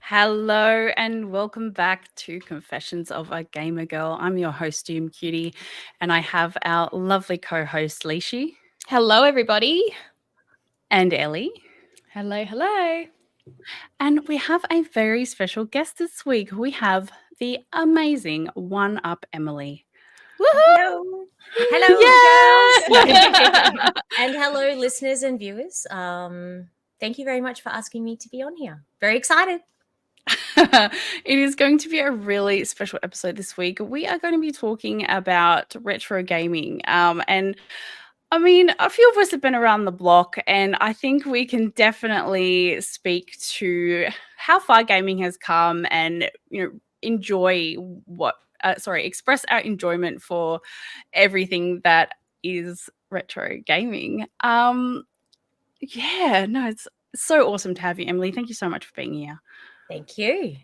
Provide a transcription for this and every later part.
Hello and welcome back to Confessions of a Gamer Girl. I'm your host, Doom Cutie, and I have our lovely co-host, Leaney Hello, everybody. and Ellie. Hello. And we have a very special guest this week. We have the amazing 1Upemily. Woohoo! Hello, Yeah! girls. And hello, listeners and viewers. Thank you very much for asking me to be on here. Very excited. It is going to be a really special episode this week. We are going to be talking about retro gaming. And I mean, a few of us have been around the block, and I think we can definitely speak to how far gaming has come and, enjoy express our enjoyment for everything that is retro gaming. It's so awesome to have you, Emily. Thank you so much for being here. Thank you.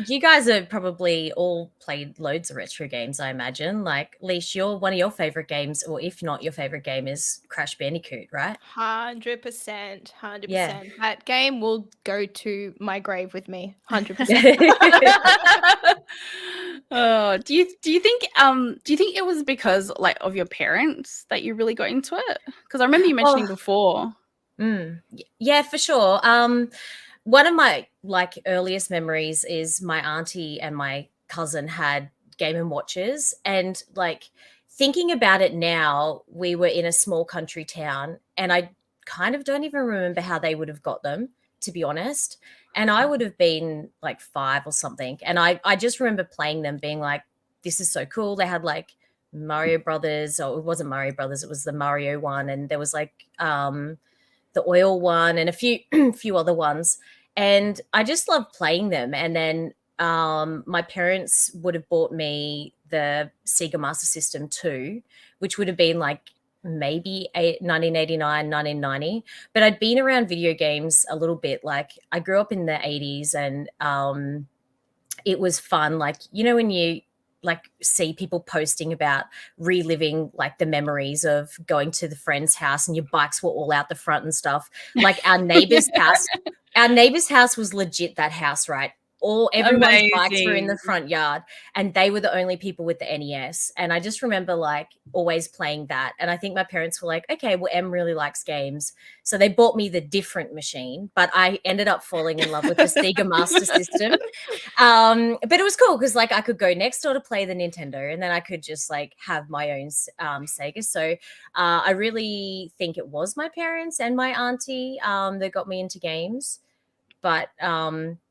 You guys have probably all played loads of retro games, I imagine. Like, Leash, one of your favorite games, or if not your favorite game, is Crash Bandicoot, right? 100%. Yeah. That game will go to my grave with me. 100%. Oh, do you think it was because of your parents that you really got into it? Because I remember you mentioning before. Yeah, for sure. One of my earliest memories is my auntie and my cousin had Game and Watches, and thinking about it now, we were in a small country town, and I kind of don't even remember how they would have got them, to be honest. And I would have been 5 or something, and I just remember playing them, being like, "This is so cool." They had Mario Brothers, or it wasn't Mario Brothers, it was the Mario one, and there was the oil one and a few other ones, and I just loved playing them. And then my parents would have bought me the Sega Master System 2, which would have been maybe 1989, 1990. But I'd been around video games a little bit. I grew up in the 80s, and it was fun. When you see people posting about reliving the memories of going to the friend's house and your bikes were all out the front and stuff. Our neighbor's house was legit that house, right? Everyone's bikes were in the front yard, and they were the only people with the NES. And I just remember always playing that. And I think my parents were like, okay, well, Em really likes games, so they bought me the different machine, but I ended up falling in love with the Sega Master System. But it was cool because I could go next door to play the Nintendo, and then I could just have my own Sega. So I really think it was my parents and my auntie that got me into games. But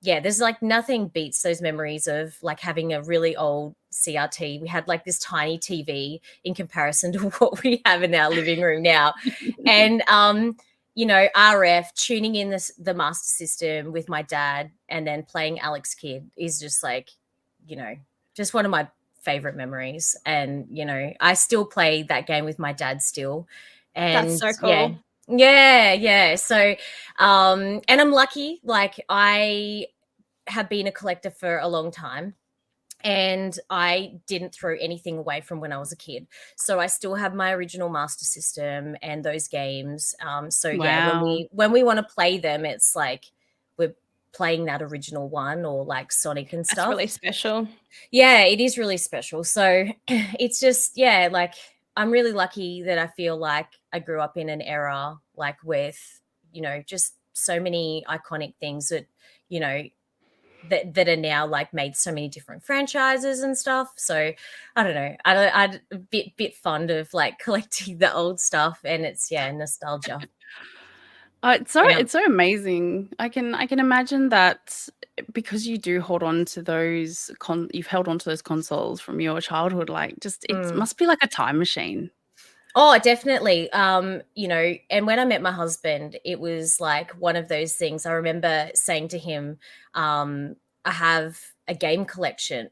there's nothing beats those memories of having a really old CRT. We had this tiny TV in comparison to what we have in our living room now. And RF, tuning in the Master System with my dad and then playing Alex Kidd is just just one of my favorite memories. And I still play that game with my dad still. And that's so cool. Yeah. So, and I'm lucky. I have been a collector for a long time, and I didn't throw anything away from when I was a kid. So I still have my original Master System and those games. So Wow. Yeah, when we want to play them, it's we're playing that original one, or Sonic and stuff. That's really special. Yeah, it is really special. So it's just, I'm really lucky that I feel like I grew up in an era with, just so many iconic things that, that are now made so many different franchises and stuff. So I don't know. I'm a bit fond of collecting the old stuff, and it's nostalgia. It's so amazing. I can imagine that, because you do hold on to those you've held on to those consoles from your childhood. It must be like a time machine. Oh, definitely. And when I met my husband, it was one of those things. I remember saying to him, I have a game collection.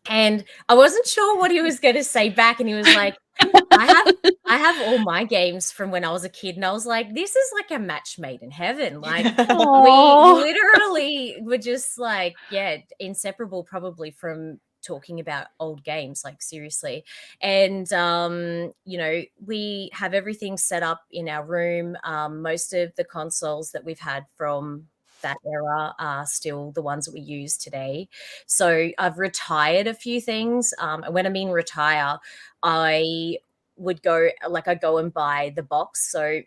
And I wasn't sure what he was going to say back. And he was like, I have all my games from when I was a kid. And I was like, this is like a match made in heaven. We literally were just inseparable, probably, from talking about old games, seriously. And we have everything set up in our room. Most of the consoles that we've had from that era are still the ones that we use today. So I've retired a few things. And when I mean retire, I would go, like, I go and buy the box. So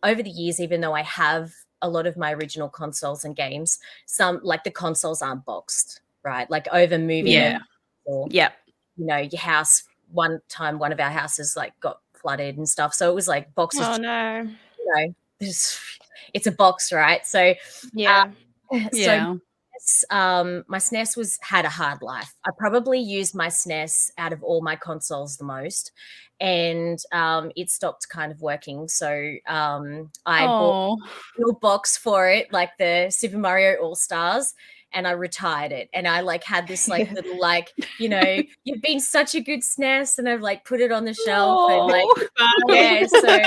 over the years, even though I have a lot of my original consoles and games, some, like, the consoles aren't boxed, right? Like, over moving Yeah. or, Yep. you know, your house, one time one of our houses like got flooded and stuff. So it was like boxes, Oh no. you know, it's a box, right? So Yeah. so Yeah. my SNES had a hard life. I probably used my SNES out of all my consoles the most, and it stopped kind of working. So I bought Oh. a little box for it, like the Super Mario All Stars, and I retired it. And I like had this like little, like, you know, you've been such a good SNES, and I've like put it on the shelf and like, yeah. So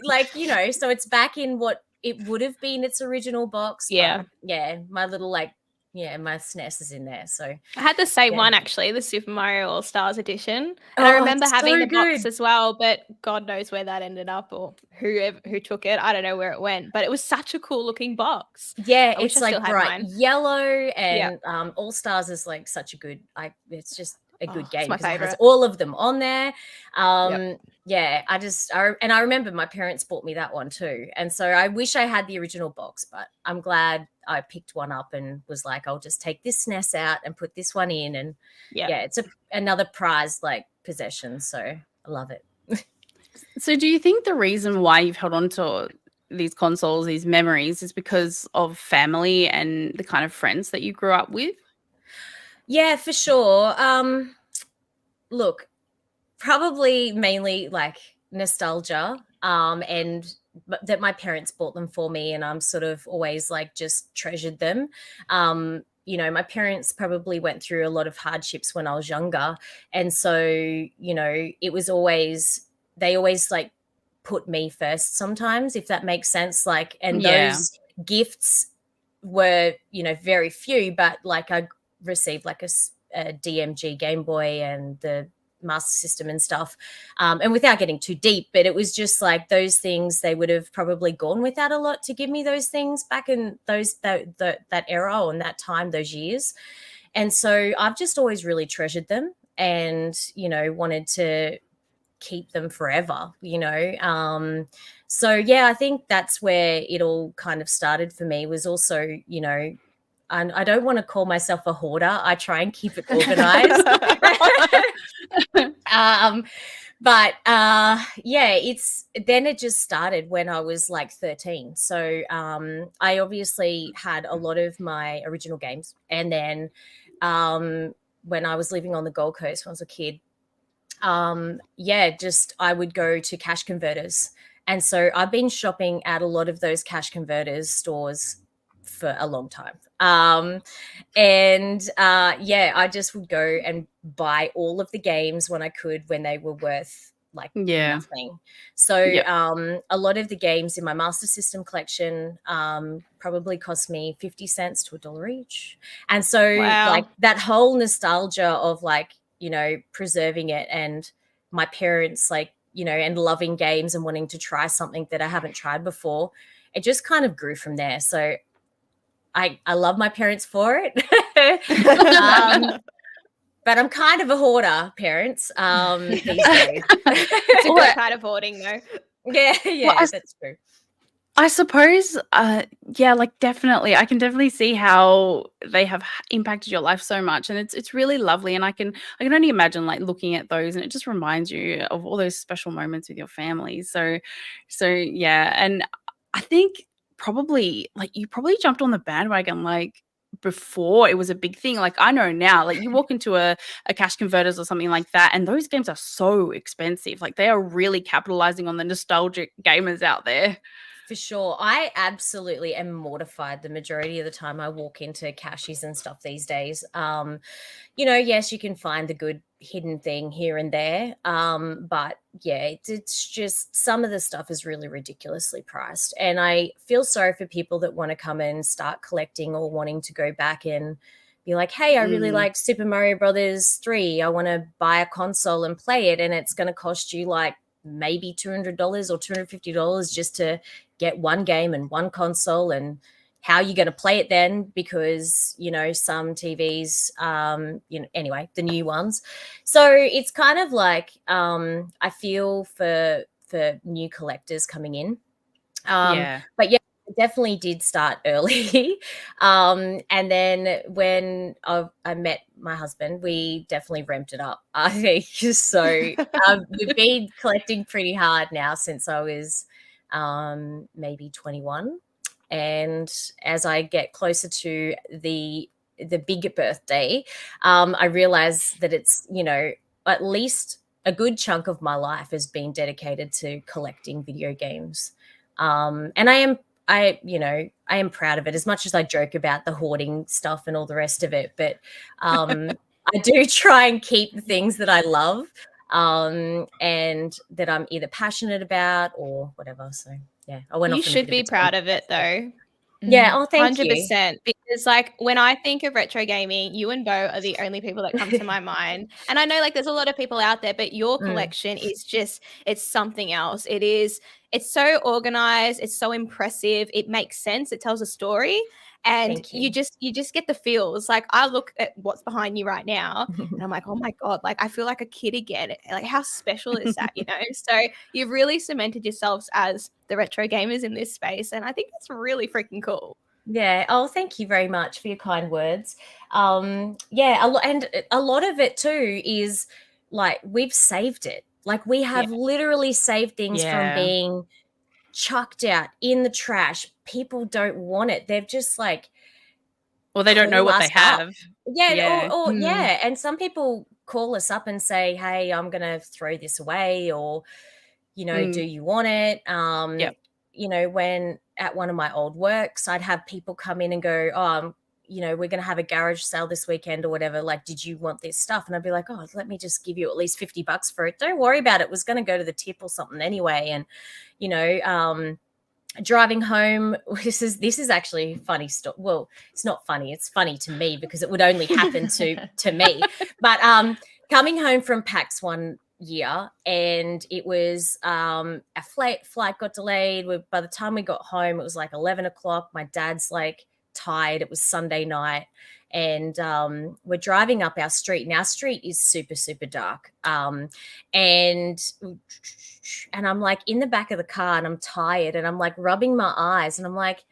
like, you know, so it's back in what it would have been its original box. Yeah. But yeah, my little like, yeah, my SNES is in there. So I had the same yeah. one actually, the Super Mario All Stars edition, and Oh, I remember it's having so the box good. as well. But God knows where that ended up, or who took it. I don't know where it went, but it was such a cool looking box. Yeah, I wish it's I still like had bright mine. yellow, Yeah. and All Stars is like such a good, it's just a Oh, good it's game my because it has favorite. all of them on there. Yep. Yeah, I remember my parents bought me that one too. And so I wish I had the original box, but I'm glad I picked one up and was like, I'll just take this SNES out and put this one in. And Yeah. yeah, it's another prized like possession. So I love it. So do you think the reason why you've held on to these consoles, these memories, is because of family and the kind of friends that you grew up with? Yeah, for sure. Look, probably mainly like nostalgia, and that my parents bought them for me, and I'm sort of always like just treasured them. You know, my parents probably went through a lot of hardships when I was younger, and so, you know, it was always, they always like put me first sometimes, if that makes sense. Like, and Yeah. those gifts were, you know, very few, but like I received like a DMG Game Boy and the Master System and stuff, and without getting too deep, but it was just like those things, they would have probably gone without a lot to give me those things back in that era, or in that time, those years. And so I've just always really treasured them, and, you know, wanted to keep them forever, you know. So yeah, I think that's where it all kind of started for me, was also, you know, and I don't want to call myself a hoarder. I try and keep it organized. But yeah, it just started when I was like 13. So I obviously had a lot of my original games, and then when I was living on the Gold Coast when I was a kid, yeah, just I would go to cash converters. And so I've been shopping at a lot of those cash converters stores for a long time. And yeah, I just would go and buy all of the games when I could, when they were worth like nothing. So a lot of the games in my Master System collection probably cost me 50 cents to $1 each. And so like that whole nostalgia of like, you know, preserving it, and my parents like, you know, and loving games and wanting to try something that I haven't tried before, it just kind of grew from there. So I love my parents for it. But I'm kind of a hoarder, parents, these days. It's a good kind of hoarding, though. Yeah, Well, that's true. I suppose, yeah, like definitely, I can definitely see how they have impacted your life so much, and it's really lovely. And I can only imagine like looking at those, and it just reminds you of all those special moments with your family. So yeah, and I think probably like you probably jumped on the bandwagon like before it was a big thing. Like I know now, like you walk into a cash converters or something like that, and those games are so expensive. Like they are really capitalizing on the nostalgic gamers out there. For sure. I absolutely am mortified the majority of the time I walk into cashies and stuff these days. You know, yes, you can find the good hidden thing here and there. But yeah, it's just some of the stuff is really ridiculously priced. And I feel sorry for people that want to come and start collecting, or wanting to go back and be like, hey, I really like Super Mario Brothers 3. I want to buy a console and play it. And it's going to cost you like maybe $200 or $250 just to get one game and one console. And how you're going to play it then, because, some TVs, anyway, the new ones. So it's kind of like, I feel for new collectors coming in. But yeah, it definitely did start early. And then when I met my husband, we definitely ramped it up, I think. So we've been collecting pretty hard now since I was maybe 21. And as I get closer to the bigger birthday, I realize that it's, at least a good chunk of my life has been dedicated to collecting video games. And I am proud of it, as much as I joke about the hoarding stuff and all the rest of it. But I do try and keep the things that I love, and that I'm either passionate about or whatever. So yeah, I went off. You should be proud of it, though. Yeah. Oh, thank you. 100%. Because like when I think of retro gaming, you and Bo are the only people that come to my mind. And I know like there's a lot of people out there, but your collection is just, it's something else. It's so organized. It's so impressive. It makes sense. It tells a story. And you just get the feels. Like I look at what's behind you right now and I'm like, oh my God, like I feel like a kid again. Like how special is that, So you've really cemented yourselves as the retro gamers in this space. And I think that's really freaking cool. Yeah. Oh, thank you very much for your kind words. Yeah, and a lot of it too is like we've saved it. Like we have literally saved things from being chucked out in the trash. People don't want it. They've just like, or they don't know what they have. Or and some people call us up and say, hey, I'm gonna throw this away, or do you want it? When at one of my old works, I'd have people come in and go, we're going to have a garage sale this weekend or whatever. Like, did you want this stuff? And I'd be like, oh, let me just give you at least $50 for it. Don't worry about it. It was going to go to the tip or something anyway. And, driving home, this is actually funny stuff. Well, it's not funny. It's funny to me because it would only happen to me. But coming home from PAX one year, and it was a flight got delayed. By the time we got home, it was like 11 o'clock. My dad's like tired. It was Sunday night, and we're driving up our street, and our street is super, super dark. And I'm like in the back of the car, and I'm tired, and I'm like rubbing my eyes, and I'm like,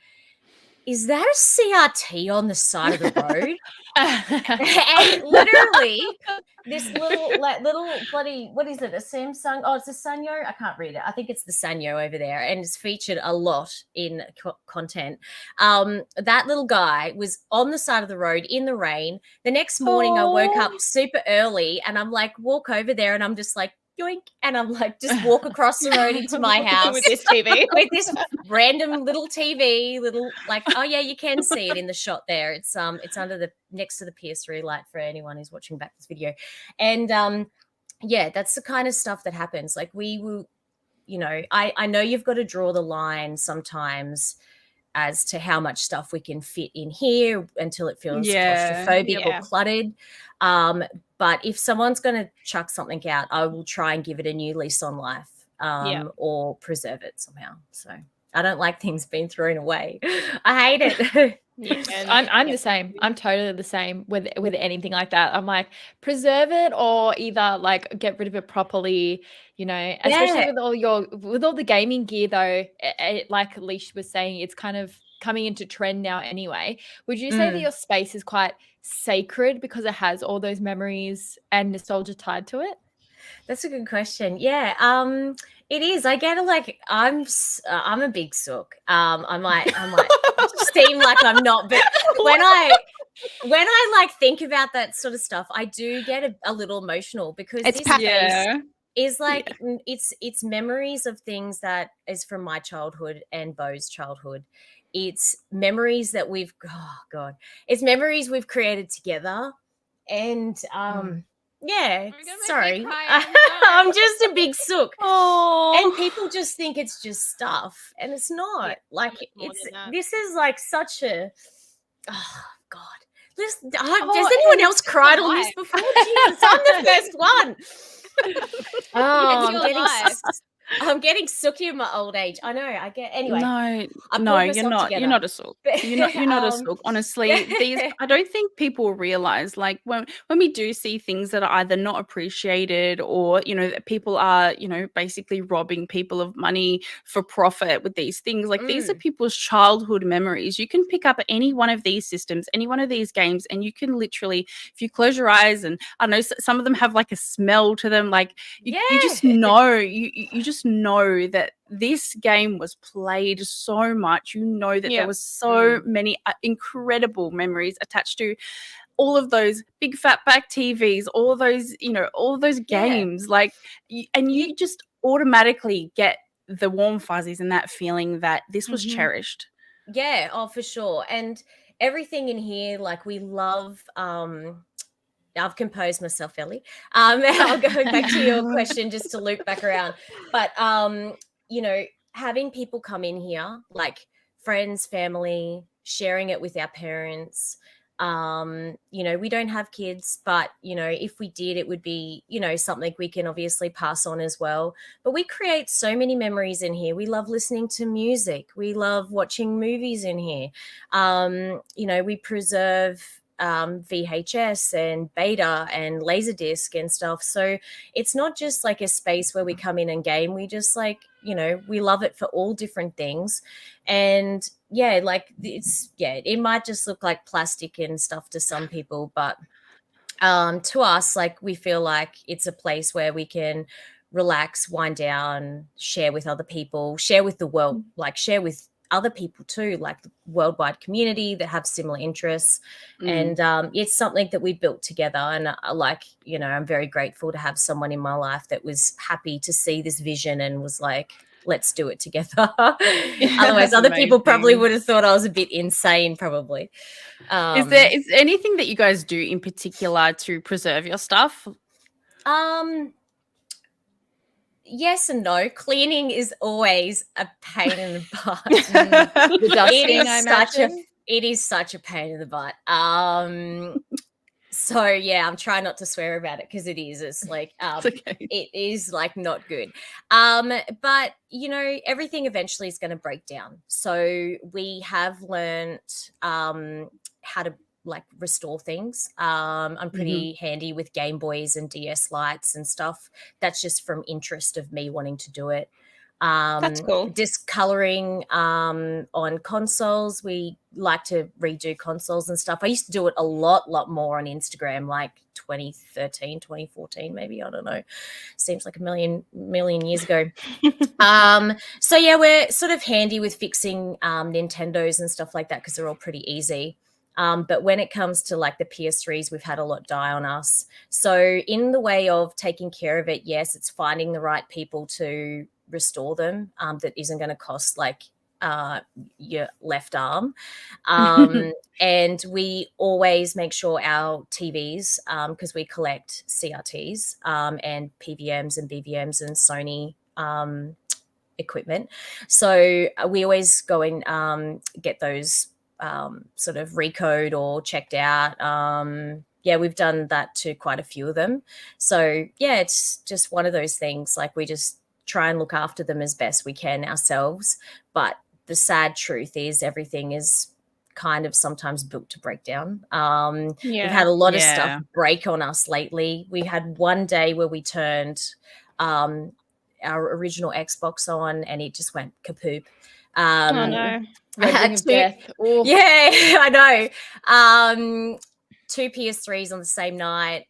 is that a CRT on the side of the road? And literally this little bloody, what is it, a Samsung? Oh, it's a Sanyo. I can't read it. I think it's the Sanyo over there, and it's featured a lot in content. That little guy was on the side of the road in the rain. The next morning I woke up super early, and I'm like, walk over there, and I'm just like, yoink, and I'm like, just walk across the road into my house with this TV, with this random little TV, like, oh yeah, you can see it in the shot there. It's under next to the PS3 light for anyone who's watching back this video, and that's the kind of stuff that happens. Like we will, I know you've got to draw the line sometimes as to how much stuff we can fit in here until it feels claustrophobic or cluttered. But if someone's going to chuck something out, I will try and give it a new lease on life, or preserve it somehow. So I don't like things being thrown away. I hate it. I'm the same. I'm totally the same with anything like that. I'm like, preserve it, or either like get rid of it properly, especially with all the gaming gear though. Like Leash was saying, it's kind of coming into trend now anyway. Would you say that your space is quite sacred because it has all those memories and nostalgia tied to it? That's a good question. Yeah, it is. I get I'm a big sook. I might seem like I'm not, but when I like think about that sort of stuff, I do get a little emotional because this space is like it's memories of things that is from my childhood and Bo's childhood. It's memories that it's memories we've created together, and sorry. I'm just a big sook. And people just think it's just stuff, and it's not. Like this is like such a God. Has anyone else cried on this before? Jesus, I'm the first one. I'm getting I'm getting sooky in my old age. I know. I get anyway. No, I pulled no, you're myself not. together. You're not a sook. But, You're not a sook. Honestly, these I don't think people realize, like, when we do see things that are either not appreciated or, that people are, basically robbing people of money for profit with these things. Like, these are people's childhood memories. You can pick up any one of these systems, any one of these games, and you can literally, if you close your eyes, and I know some of them have like a smell to them, like you just know, you just know that this game was played so much. That there was so many incredible memories attached to all of those big fat back TVs, all those, all of those games, like, and you just automatically get the warm fuzzies and that feeling that this was cherished. Yeah, oh, for sure. And everything in here, like, we love, I've composed myself, Ellie. I'll go back to your question just to loop back around. But, having people come in here, like friends, family, sharing it with our parents. We don't have kids, but, if we did, it would be, something we can obviously pass on as well. But we create so many memories in here. We love listening to music. We love watching movies in here. We preserve VHS and beta and laserdisc and stuff. So it's not just like a space where we come in and game. We just we love it for all different things. And it might just look like plastic and stuff to some people, but to us, like, we feel like it's a place where we can relax, wind down, share with other people, share with the world, like share with other people too, like the worldwide community that have similar interests. And it's something that we built together. And I'm very grateful to have someone in my life that was happy to see this vision and was like, let's do it together. Otherwise, other people probably would have thought I was a bit insane, probably. Is there anything that you guys do in particular to preserve your stuff? Yes and no. Cleaning is always a pain in the butt. The dusting, it is such a pain in the butt. So yeah, I'm trying not to swear about it because it is. It's like It's okay. It is like not good. But everything eventually is going to break down. So we have learnt how to like restore things. I'm pretty handy with Game Boys and DS lights and stuff. That's just from interest of me wanting to do it. That's cool. Discoloring on consoles. We like to redo consoles and stuff. I used to do it a lot more on Instagram, like 2013, 2014, maybe. I don't know. Seems like a million years ago. So yeah, we're sort of handy with fixing Nintendos and stuff like that because they're all pretty easy. But when it comes to like the PS3s, we've had a lot die on us. So in the way of taking care of it, yes, it's finding the right people to restore them that isn't going to cost like your left arm. And we always make sure our TVs, because we collect CRTs and PVMs and BVMs and Sony equipment. So we always go and get those sort of recode or checked out. Yeah, we've done that to quite a few of them. So yeah, it's just one of those things. Like, we just try and look after them as best we can ourselves. But the sad truth is everything is kind of sometimes built to break down. We've had a lot of stuff break on us lately. We had one day where we turned our original Xbox on and it just went kapoop. Oh no. I had of death. Ooh. Yeah, I know. 2 PS3s on the same night.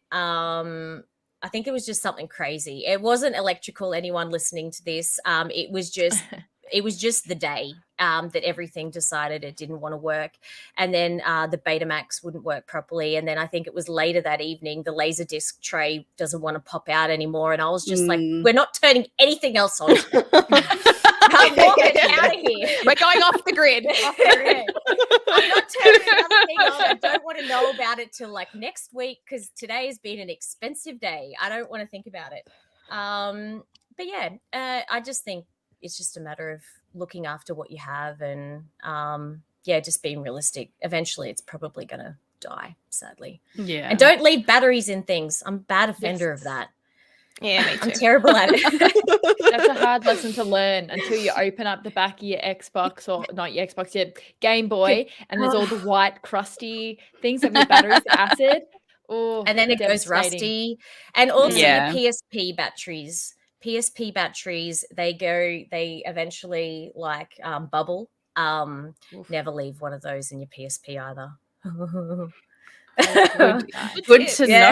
I think it was just something crazy. It wasn't electrical, anyone listening to this. It was just the day that everything decided it didn't want to work. And then the Betamax wouldn't work properly. And then I think it was later that evening, the Laserdisc tray doesn't want to pop out anymore. And I was just like, we're not turning anything else on. I'm walking out of here. We're going off the grid. I'm not turning another thing on. I don't want to know about it till like next week because today has been an expensive day. I don't want to think about it. But yeah, I just think it's just a matter of looking after what you have and just being realistic. Eventually, it's probably going to die, sadly. Yeah. And don't leave batteries in things. I'm a bad offender of that. Yeah, me I'm too. terrible at it. That's a hard lesson to learn until you open up the back of your Xbox, or not your Xbox, your Game Boy, and there's all the white crusty things of your batteries, the acid. Oh, And then it goes devastating. rusty. And also Yeah. your PSP batteries. PSP batteries, they eventually like bubble. Oof. Never leave one of those in your PSP either. Good to know.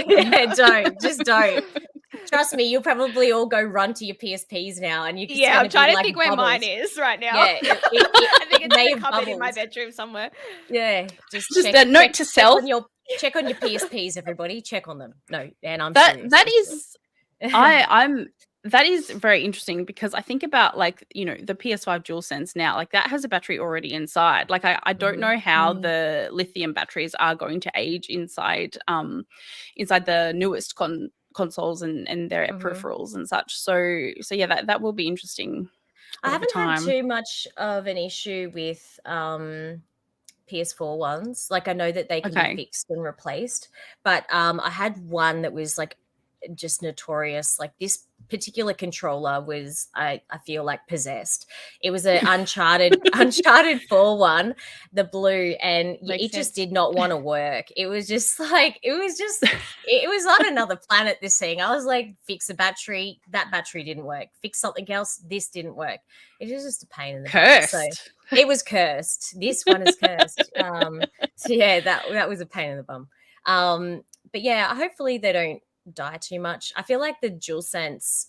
Yeah, don't. Trust me, you'll probably all go run to your PSPs now, and you can. Yeah, I'm trying to like think where mine is right now. Yeah, I think it's may in a have cupboard in my bubbled. bedroom somewhere. Yeah, Just a note to self. Check on your PSPs, everybody. Check on them. No, and I'm That serious. that is that is very interesting, because I think about, like, you know, the PS5 DualSense now, like that has a battery already inside. Like I don't know how the lithium batteries are going to age inside inside the newest consoles and their peripherals and such. So yeah, that will be interesting. I haven't had time. too much of an issue with PS4 ones. Like, I know that they can be fixed and replaced, but I had one that was like just notorious. Like, this particular controller was, I feel like, possessed. It was an Uncharted 4 one, the blue, and it just did not want to work. It was just like, it was on another planet, this thing. I was like, fix a battery, that battery didn't work. Fix something else, this didn't work. It was just a pain in the butt. So it was cursed. This one is cursed. So yeah, that was a pain in the bum. But yeah, hopefully they don't die too much. I feel like the DualSense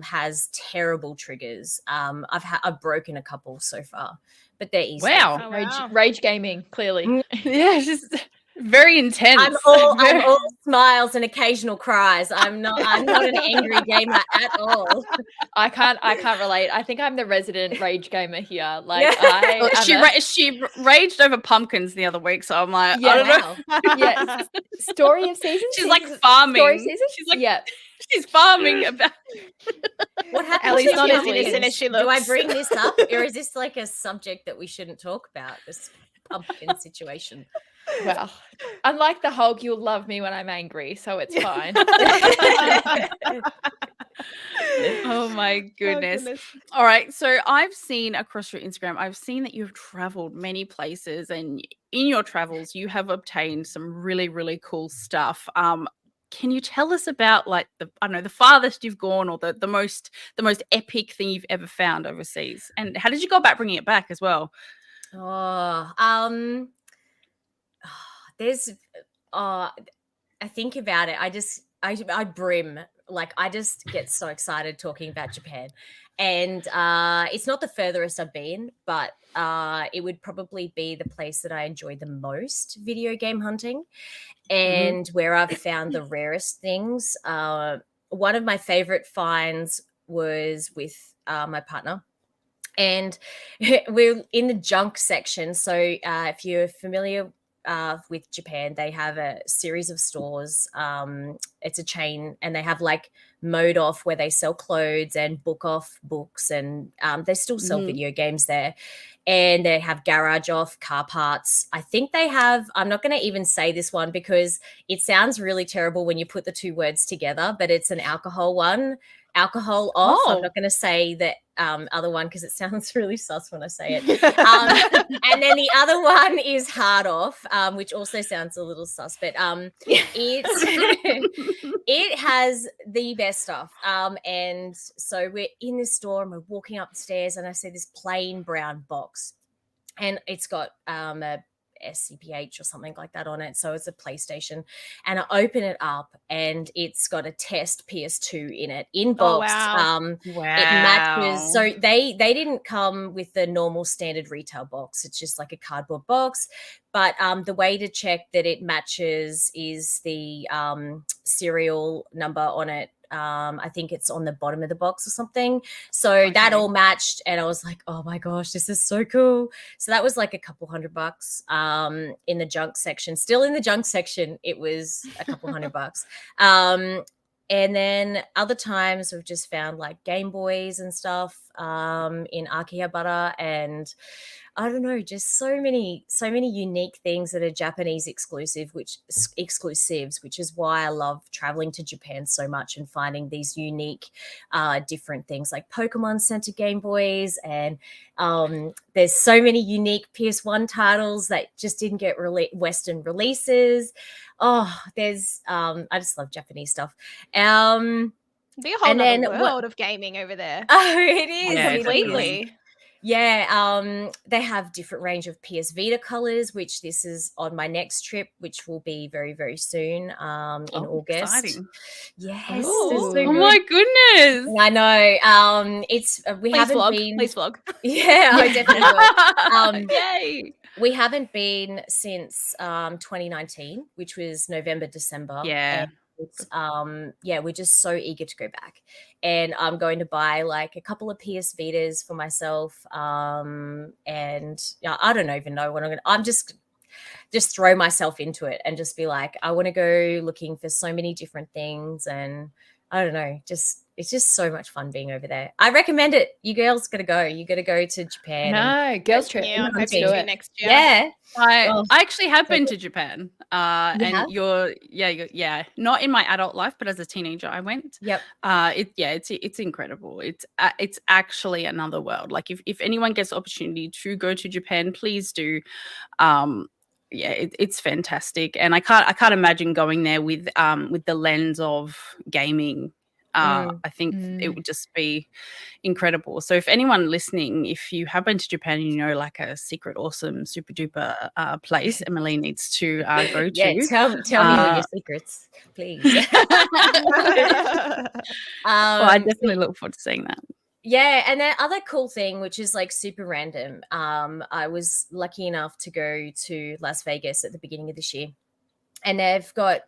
has terrible triggers. I've broken a couple so far, but they're easy. Wow. Oh, wow. Rage gaming, clearly. Yeah, just very intense. I'm all smiles and occasional cries. I'm not an angry gamer at all. I can't relate. I think I'm the resident rage gamer here. Like, she raged over pumpkins the other week, so I'm like, yeah, I don't know. Yeah, story of season. She's like farming. Story season. She's like, yeah, she's farming about. What happened? Ellie's not as to innocent as she looks. Do I bring this up, or is this like a subject that we shouldn't talk about? This pumpkin situation. Well, unlike the Hulk, you'll love me when I'm angry, so it's fine. Oh my goodness. All right, so I've seen across your Instagram, I've seen that you've traveled many places, and in your travels you have obtained some really, really cool stuff. Can you tell us about, like, the farthest you've gone, or the most epic thing you've ever found overseas, and how did you go about bringing it back as well? There's I think about it, I brim. Like, I just get so excited talking about Japan, and it's not the furthest I've been, but it would probably be the place that I enjoy the most video game hunting, and where I've found the rarest things. One of my favorite finds was with my partner, and we're in the junk section. So if you're familiar with Japan, they have a series of stores. It's a chain, and they have like mode off, where they sell clothes, and book off books, and they still sell video games there. And they have garage off, car parts. I think they have, I'm not going to even say this one because it sounds really terrible when you put the two words together, but it's an alcohol one. Alcohol off. I'm not going to say that other one because it sounds really sus when I say it. And then the other one is hard off, which also sounds a little sus, but it has the best stuff. And so we're in this store, and we're walking up the stairs, and I see this plain brown box, and it's got a SCPH or something like that on it. So it's a PlayStation, and I open it up, and it's got a test PS2 in it, in box. Wow. It matches. So they didn't come with the normal standard retail box. It's just like a cardboard box. But the way to check that it matches is the serial number on it. I think it's on the bottom of the box or something. So that all matched, and I was like, oh my gosh, this is so cool. So that was like a couple $100 in the junk section. Still in the junk section, it was a couple $100. And then other times we've just found like Game Boys and stuff in Akihabara, and I don't know, just so many unique things that are Japanese exclusives, which is why I love traveling to Japan so much and finding these unique, different things like Pokemon Center Game Boys, and there's so many unique PS1 titles that just didn't get Western releases. Oh, there's I just love Japanese stuff. Be a whole And nother then world of gaming over there. Oh, it is. Yeah, It is. Completely. Yeah, they have different range of PS Vita colors, which this is on my next trip, which will be very, very soon, in August. Exciting. Yes, Ooh. they're so Oh good. my goodness. I know. It's we Please haven't vlog. been. Please vlog. Yeah, I definitely will. Yay. We haven't been since 2019, which was November, December. Yeah. And it's, we're just so eager to go back. And I'm going to buy like a couple of PS Vitas for myself. And I don't even know what I'm just throw myself into it and just be like, I want to go looking for so many different things. And I don't know, it's just so much fun being over there. I recommend it. You girls gotta go. You gotta go to Japan. No, girls trip. Yeah, I'm Let's hoping do to it. next year. Yeah. I actually have so been good. to Japan. You And have? you're not in my adult life, but as a teenager I went. Yep. It's incredible. It's actually another world. Like if anyone gets the opportunity to go to Japan, please do. It's fantastic, and I can't imagine going there with the lens of gaming. I think it would just be incredible. So if anyone listening, if you have been to Japan and you know like a secret, awesome, super duper place Emily needs to go Yeah, to. tell me all your secrets, please. I definitely look forward to seeing that. Yeah, and the other cool thing, which is like super random, I was lucky enough to go to Las Vegas at the beginning of this year. And they've got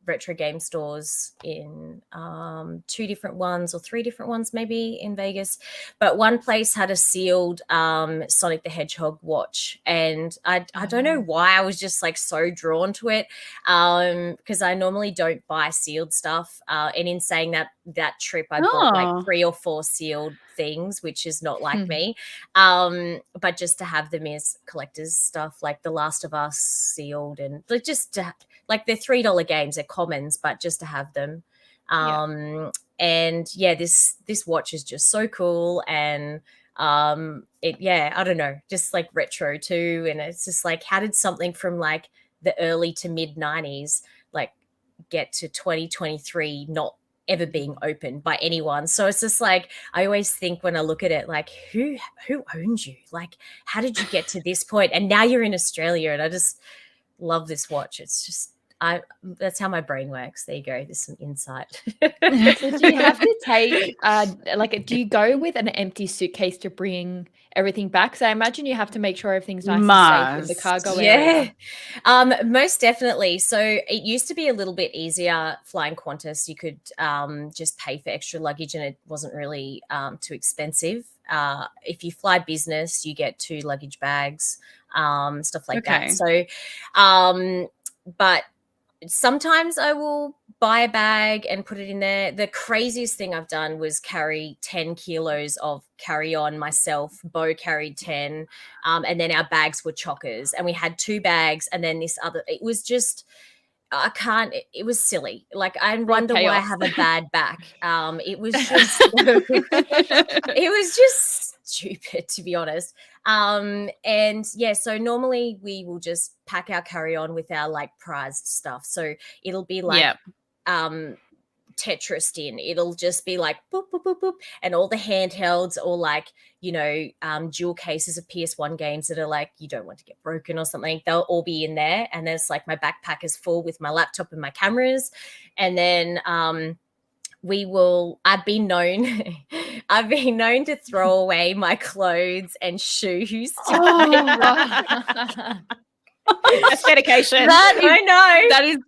retro game stores in 2 different ones or 3 different ones maybe in Vegas. But one place had a sealed Sonic the Hedgehog watch. And I don't know why I was just like so drawn to it, because I normally don't buy sealed stuff. And in saying that trip, I bought like 3 or 4 sealed things, which is not like me. But just to have them as collectors stuff, like The Last of Us sealed, and like they're $3 games, they're commons, but just to have them. And yeah, this watch is just so cool, and I don't know, just like retro too. And it's just like, how did something from like the early to mid 90s like get to 2023 not ever being opened by anyone? So it's just like, I always think when I look at it, like, who owns you? Like, how did you get to this point? And now you're in Australia, and I just love this watch. It's just, that's how my brain works. There you go. There's some insight. So do you have to take do you go with an empty suitcase to bring everything back? So I imagine you have to make sure everything's nice and safe in the cargo area. Most definitely. So it used to be a little bit easier flying Qantas. You could just pay for extra luggage, and it wasn't really too expensive. If you fly business, you get 2 luggage bags, stuff like that. So but sometimes I will buy a bag and put it in there. The craziest thing I've done was carry 10 kilos of carry-on myself. Bo carried 10, and then our bags were chockers, and we had 2 bags, and then this other, it was just, it was silly. Like, I wonder why I have a bad back. It was just it was just stupid, to be honest. And yeah, so normally we will just pack our carry-on with our like prized stuff. So it'll be like Tetris in. It'll just be like boop, boop, boop, boop. And all the handhelds, or like, dual cases of PS1 games that are like, you don't want to get broken or something. They'll all be in there. And there's like, my backpack is full with my laptop and my cameras. And then I've been known to throw away my clothes and shoes. That's dedication. I know. That is.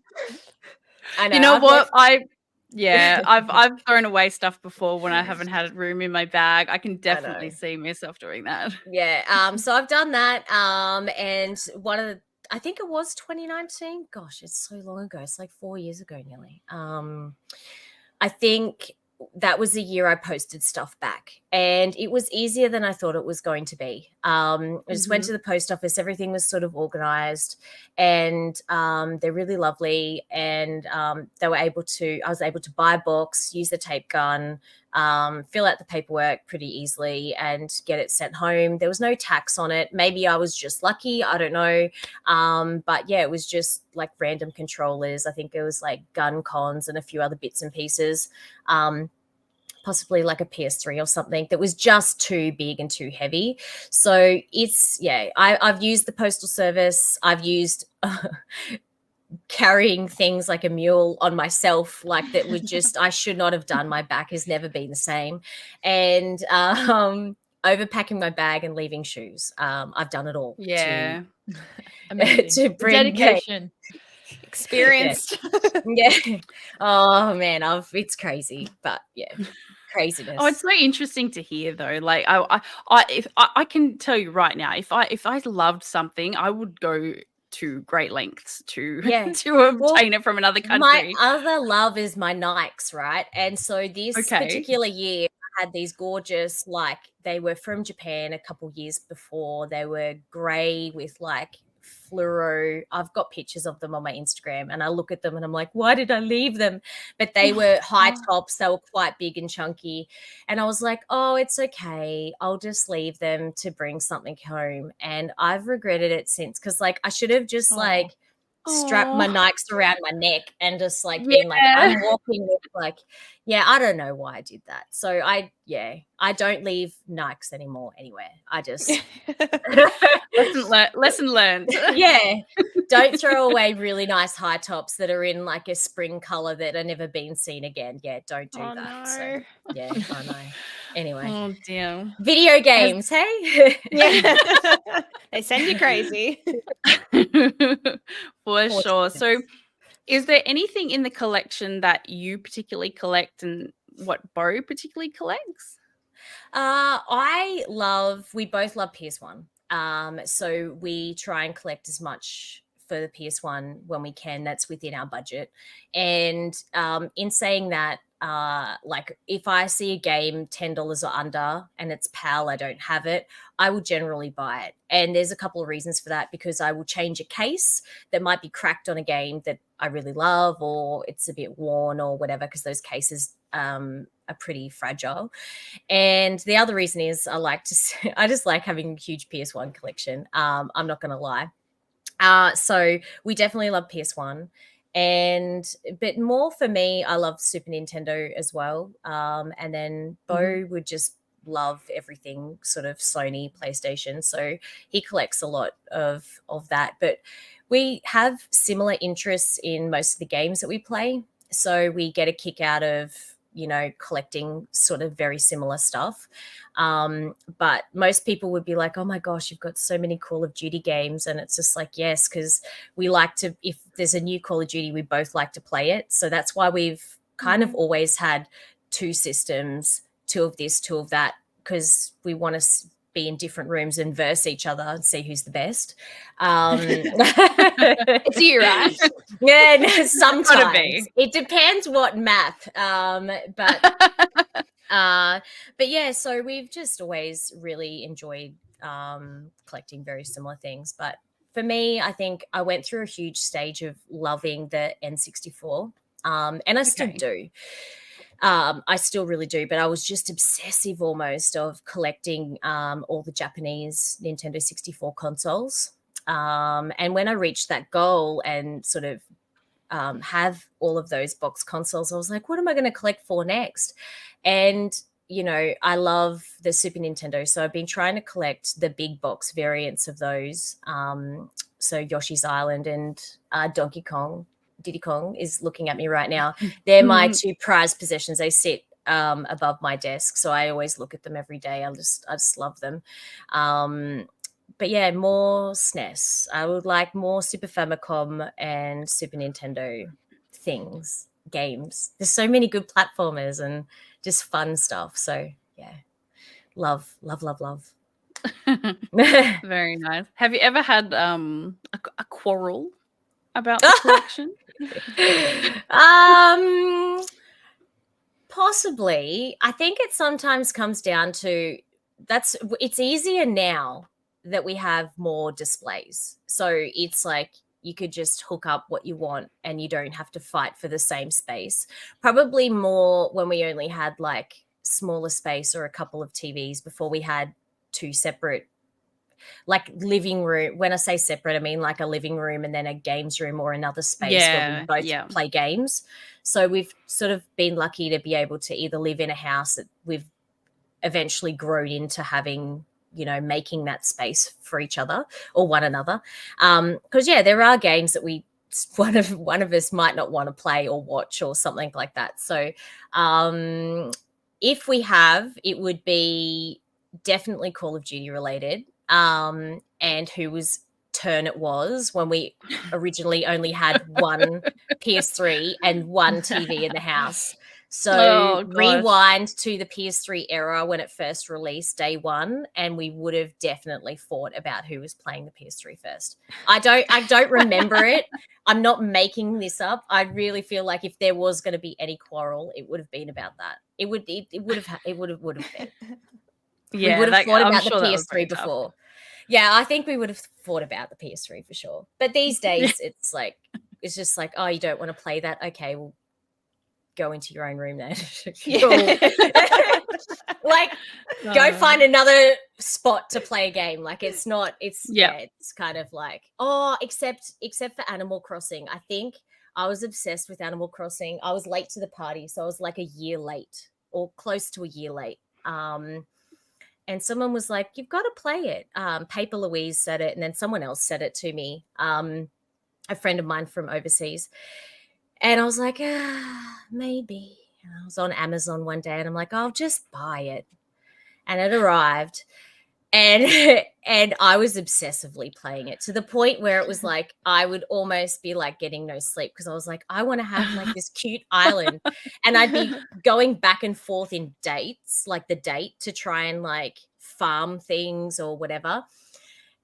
I know. You know what? I've thrown away stuff before when I haven't had room in my bag. I can definitely see myself doing that. Yeah. So I've done that. And I think it was 2019. Gosh, it's so long ago. It's like 4 years ago nearly. I think that was the year I posted stuff back, and it was easier than I thought it was going to be. I just went to the post office. Everything was sort of organized, and they're really lovely. And I was able to buy a box, use the tape gun, fill out the paperwork pretty easily and get it sent home. There was no tax on it. Maybe I was just lucky. I don't know. But yeah, it was just like random controllers. I think it was like gun cons and a few other bits and pieces. Possibly like a PS3 or something that was just too big and too heavy. So I've used the postal service. I've used carrying things like a mule on myself, like that was just, I should not have done. My back has never been the same. And overpacking my bag and leaving shoes. I've done it all. Yeah. To bring dedication. Experienced. Yeah. Oh man, it's crazy, but yeah, craziness. Oh, it's so interesting to hear though. Like I can tell you right now, if I loved something, I would go to great lengths to obtain it from another country. My other love is my Nikes, right? And so this particular year I had these gorgeous, like they were from Japan a couple years before. They were grey with like fluoro. I've got pictures of them on my Instagram and I look at them and I'm like, why did I leave them? But they were high tops. They were quite big and chunky. And I was like, oh, it's okay. I'll just leave them to bring something home. And I've regretted it since, because like I should have just like strapped my Nikes around my neck and just like being like, I'm walking with like, I don't know why I did that. So I don't leave Nikes anymore anywhere. I just lesson learned. Don't throw away really nice high tops that are in like a spring color that are never been seen again. Don't do that. No. So I know. Anyway. Oh dear. Video games, hey? They send you crazy. For sure. So is there anything in the collection that you particularly collect and what Bo particularly collects? We both love PS1. So we try and collect as much for the PS1 when we can. That's within our budget. And in saying that, like if I see a game $10 or under and it's PAL, I don't have it, I will generally buy it. And there's a couple of reasons for that, because I will change a case that might be cracked on a game that I really love, or it's a bit worn or whatever, because those cases are pretty fragile. And the other reason is I just like having a huge PS1 collection. I'm not going to lie. So we definitely love PS1. But more for me, I love Super Nintendo as well. And then Bo would just love everything sort of Sony, PlayStation. So he collects a lot of that. But we have similar interests in most of the games that we play. So we get a kick out of, collecting sort of very similar stuff. But most people would be like, oh my gosh, you've got so many Call of Duty games. And it's just like, yes, because we like to, if there's a new Call of Duty, we both like to play it. So that's why we've kind of always had two systems, two of this, two of that, because we want to be in different rooms and verse each other and see who's the best. It's you, right? Yeah, no, sometimes it depends what map. But yeah, so we've just always really enjoyed collecting very similar things. But for me, I think I went through a huge stage of loving the N64, and I still do. I still really do, but I was just obsessive almost of collecting all the Japanese Nintendo 64 consoles. And when I reached that goal and sort of have all of those box consoles, I was like, what am I going to collect for next? And, I love the Super Nintendo. So I've been trying to collect the big box variants of those. So Yoshi's Island and Donkey Kong. Diddy Kong is looking at me right now. They're my two prized possessions. They sit above my desk, so I always look at them every day. I just love them. But yeah, more SNES. I would like more Super Famicom and Super Nintendo games. There's so many good platformers and just fun stuff. So yeah, love. Very nice. Have you ever had a quarrel about the collection? Possibly. I think it sometimes comes down to it's easier now that we have more displays. So it's like you could just hook up what you want and you don't have to fight for the same space. Probably more when we only had like smaller space or a couple of TVs before we had two separate, like living room. When I say separate, I mean like a living room and then a games room or another space where we both play games. So we've sort of been lucky to be able to either live in a house that we've eventually grown into having, you know, making that space for each other or one another. Because there are games that one of us might not want to play or watch or something like that. So if we have, it would be definitely Call of Duty related. And whose turn it was when we originally only had one PS3 and one TV in the house. So rewind to the PS3 era when it first released, day one, and we would have definitely fought about who was playing the PS3 first. I don't remember it. I'm not making this up. I really feel like if there was going to be any quarrel, it would have been about that. It would have been. Yeah, we would have fought about sure the PS3 before. Tough. Yeah, I think we would have fought about the PS3 for sure. But these days, it's just like, oh, you don't want to play that? Okay, well, go into your own room then. Like, go find another spot to play a game. Like, it's kind of like, except for Animal Crossing. I think I was obsessed with Animal Crossing. I was late to the party, so I was like a year late or close to a year late. And someone was like, you've got to play it. Paper Louise said it, and then someone else said it to me, a friend of mine from overseas. And I was like, maybe. And I was on Amazon one day, and I'm like, I'll just buy it. And it arrived. And I was obsessively playing it to the point where it was like I would almost be like getting no sleep because I was like, I want to have like this cute island. And I'd be going back and forth in dates, like the date to try and like farm things or whatever.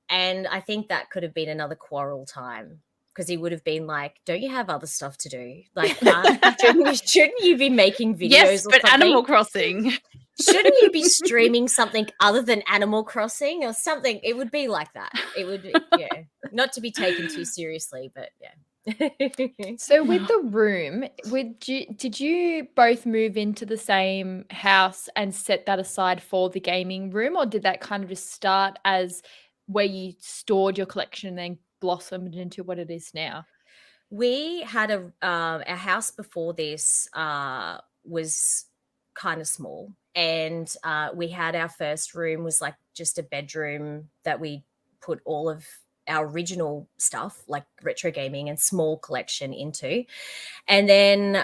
And I think that could have been another quarrel time because he would have been like, don't you have other stuff to do? Like, shouldn't you be making videos yes, or but something? Animal Crossing. Shouldn't you be streaming something other than Animal Crossing or something? It would be like that. It would be, not to be taken too seriously, but yeah. So with the room, did you both move into the same house and set that aside for the gaming room, or did that kind of just start as where you stored your collection and then blossomed into what it is now? We had our house before this was kind of small. And we had our first room was like just a bedroom that we put all of our original stuff like retro gaming and small collection into. And then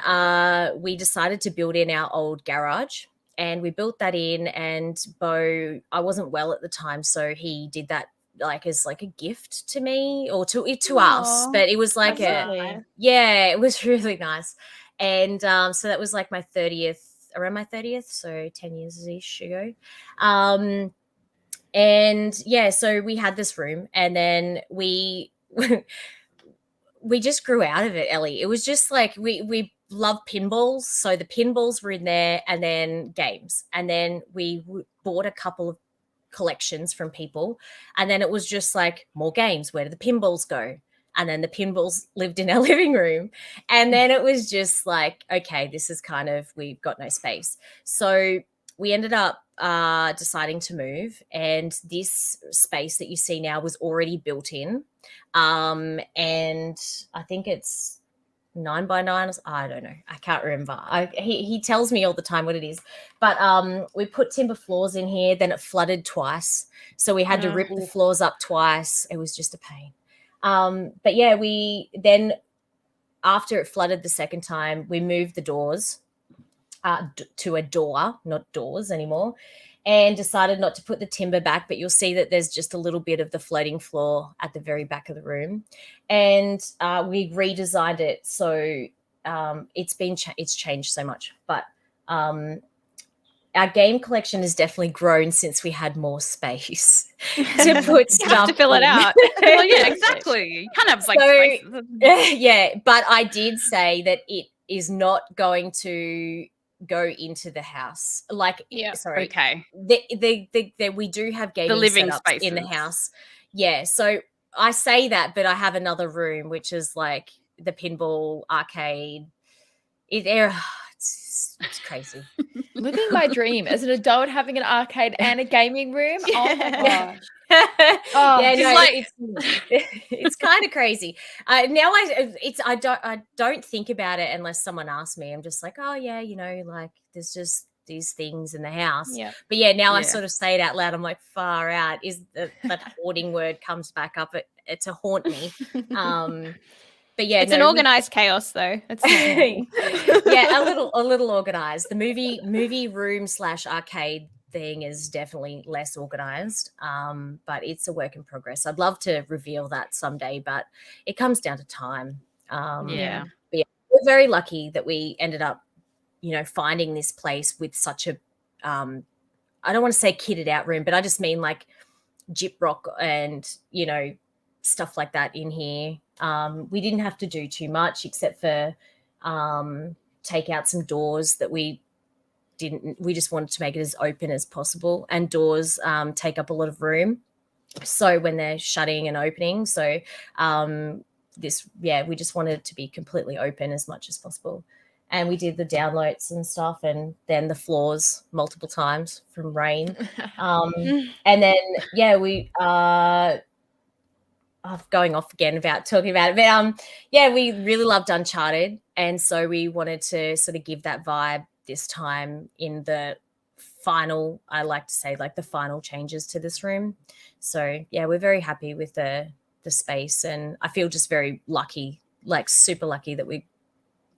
we decided to build in our old garage, and we built that in. And Beau, I wasn't well at the time, so he did that like as like a gift to me or to us. But it was like it was really nice. And so that was like my 30th. Around my 30th, so 10 years-ish ago. And so we had this room, and then we just grew out of it, Ellie. It was just like we love pinballs, so the pinballs were in there, and then games. And then we bought a couple of collections from people, and then it was just like more games. Where do the pinballs go? And then the pinballs lived in our living room. And then it was just like, okay, this is kind of, we've got no space. So we ended up deciding to move. And this space that you see now was already built in. And I think it's 9x9. I don't know. I can't remember. He tells me all the time what it is. But we put timber floors in here. Then it flooded twice. So we had to rip the floors up twice. It was just a pain. But yeah, we then, after it flooded the second time, we moved the doors to a door, not doors anymore, and decided not to put the timber back. But you'll see that there's just a little bit of the floating floor at the very back of the room. And we redesigned it. So it's changed so much. But our game collection has definitely grown since we had more space to put stuff. You have to fill it out. Well, yeah, exactly. You can't have like spaces. Yeah, but I did say that it is not going to go into the house. Like, Yeah. sorry, Okay. we do have gaming living setups in the spaces. house. Yeah, so I say that, but I have another room which is like the pinball arcade. It's crazy. Living my dream as an adult, having an arcade and a gaming room. Oh my Yeah. gosh. Oh, Yeah, it's no, like- it's kind of crazy. Now I don't think about it unless someone asks me. I'm just like, oh yeah, you know, like there's just these things in the house. Yeah. But yeah, now I Yeah. sort of say it out loud. I'm like, far out. Is that hoarding word comes back up it to haunt me. But yeah, It's an no, organized chaos though. It's not haunting. yeah, a little organized. The movie room / arcade thing is definitely less organized, but it's a work in progress. I'd love to reveal that someday, but it comes down to time. Yeah. But yeah, we're very lucky that we ended up, you know, finding this place with such a I don't want to say kitted out room, but I just mean like gyprock and, you know, stuff like that in here. We didn't have to do too much except for take out some doors that we just wanted to make it as open as possible, and doors take up a lot of room, so when they're shutting and opening, so we just wanted it to be completely open as much as possible. And we did the downloads and stuff, and then the floors multiple times from rain. And then we going off again about talking about it, but we really loved Uncharted, and so we wanted to sort of give that vibe this time in the final, I like to say, like the final changes to this room. So yeah, we're very happy with the space, and I feel just very lucky, like super lucky that we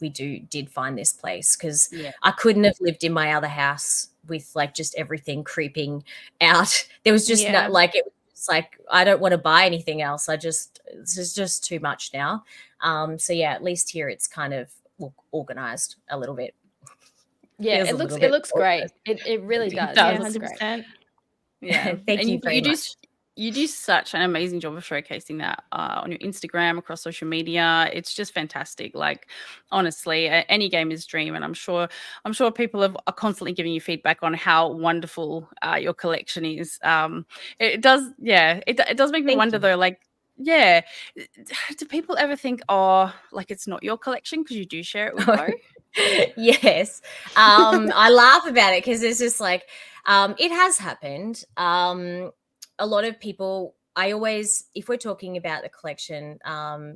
did find this place, because I couldn't have lived in my other house with like just everything creeping out. There was just not like it. It's like I don't want to buy anything else. This is just too much now. So yeah, at least here it's kind of organized a little bit. Yeah, it looks great. It really does. Yeah, It looks 100%. great. Yeah. Thank you very much. You do such an amazing job of showcasing that on your Instagram, across social media. It's just fantastic. Like, honestly, any gamer's dream, and I'm sure people are constantly giving you feedback on how wonderful your collection is. It does make me wonder though, like, yeah, do people ever think, oh, like it's not your collection because you do share it with Bo? Yes. I laugh about it because it's just like it has happened. A lot of people, if we're talking about the collection,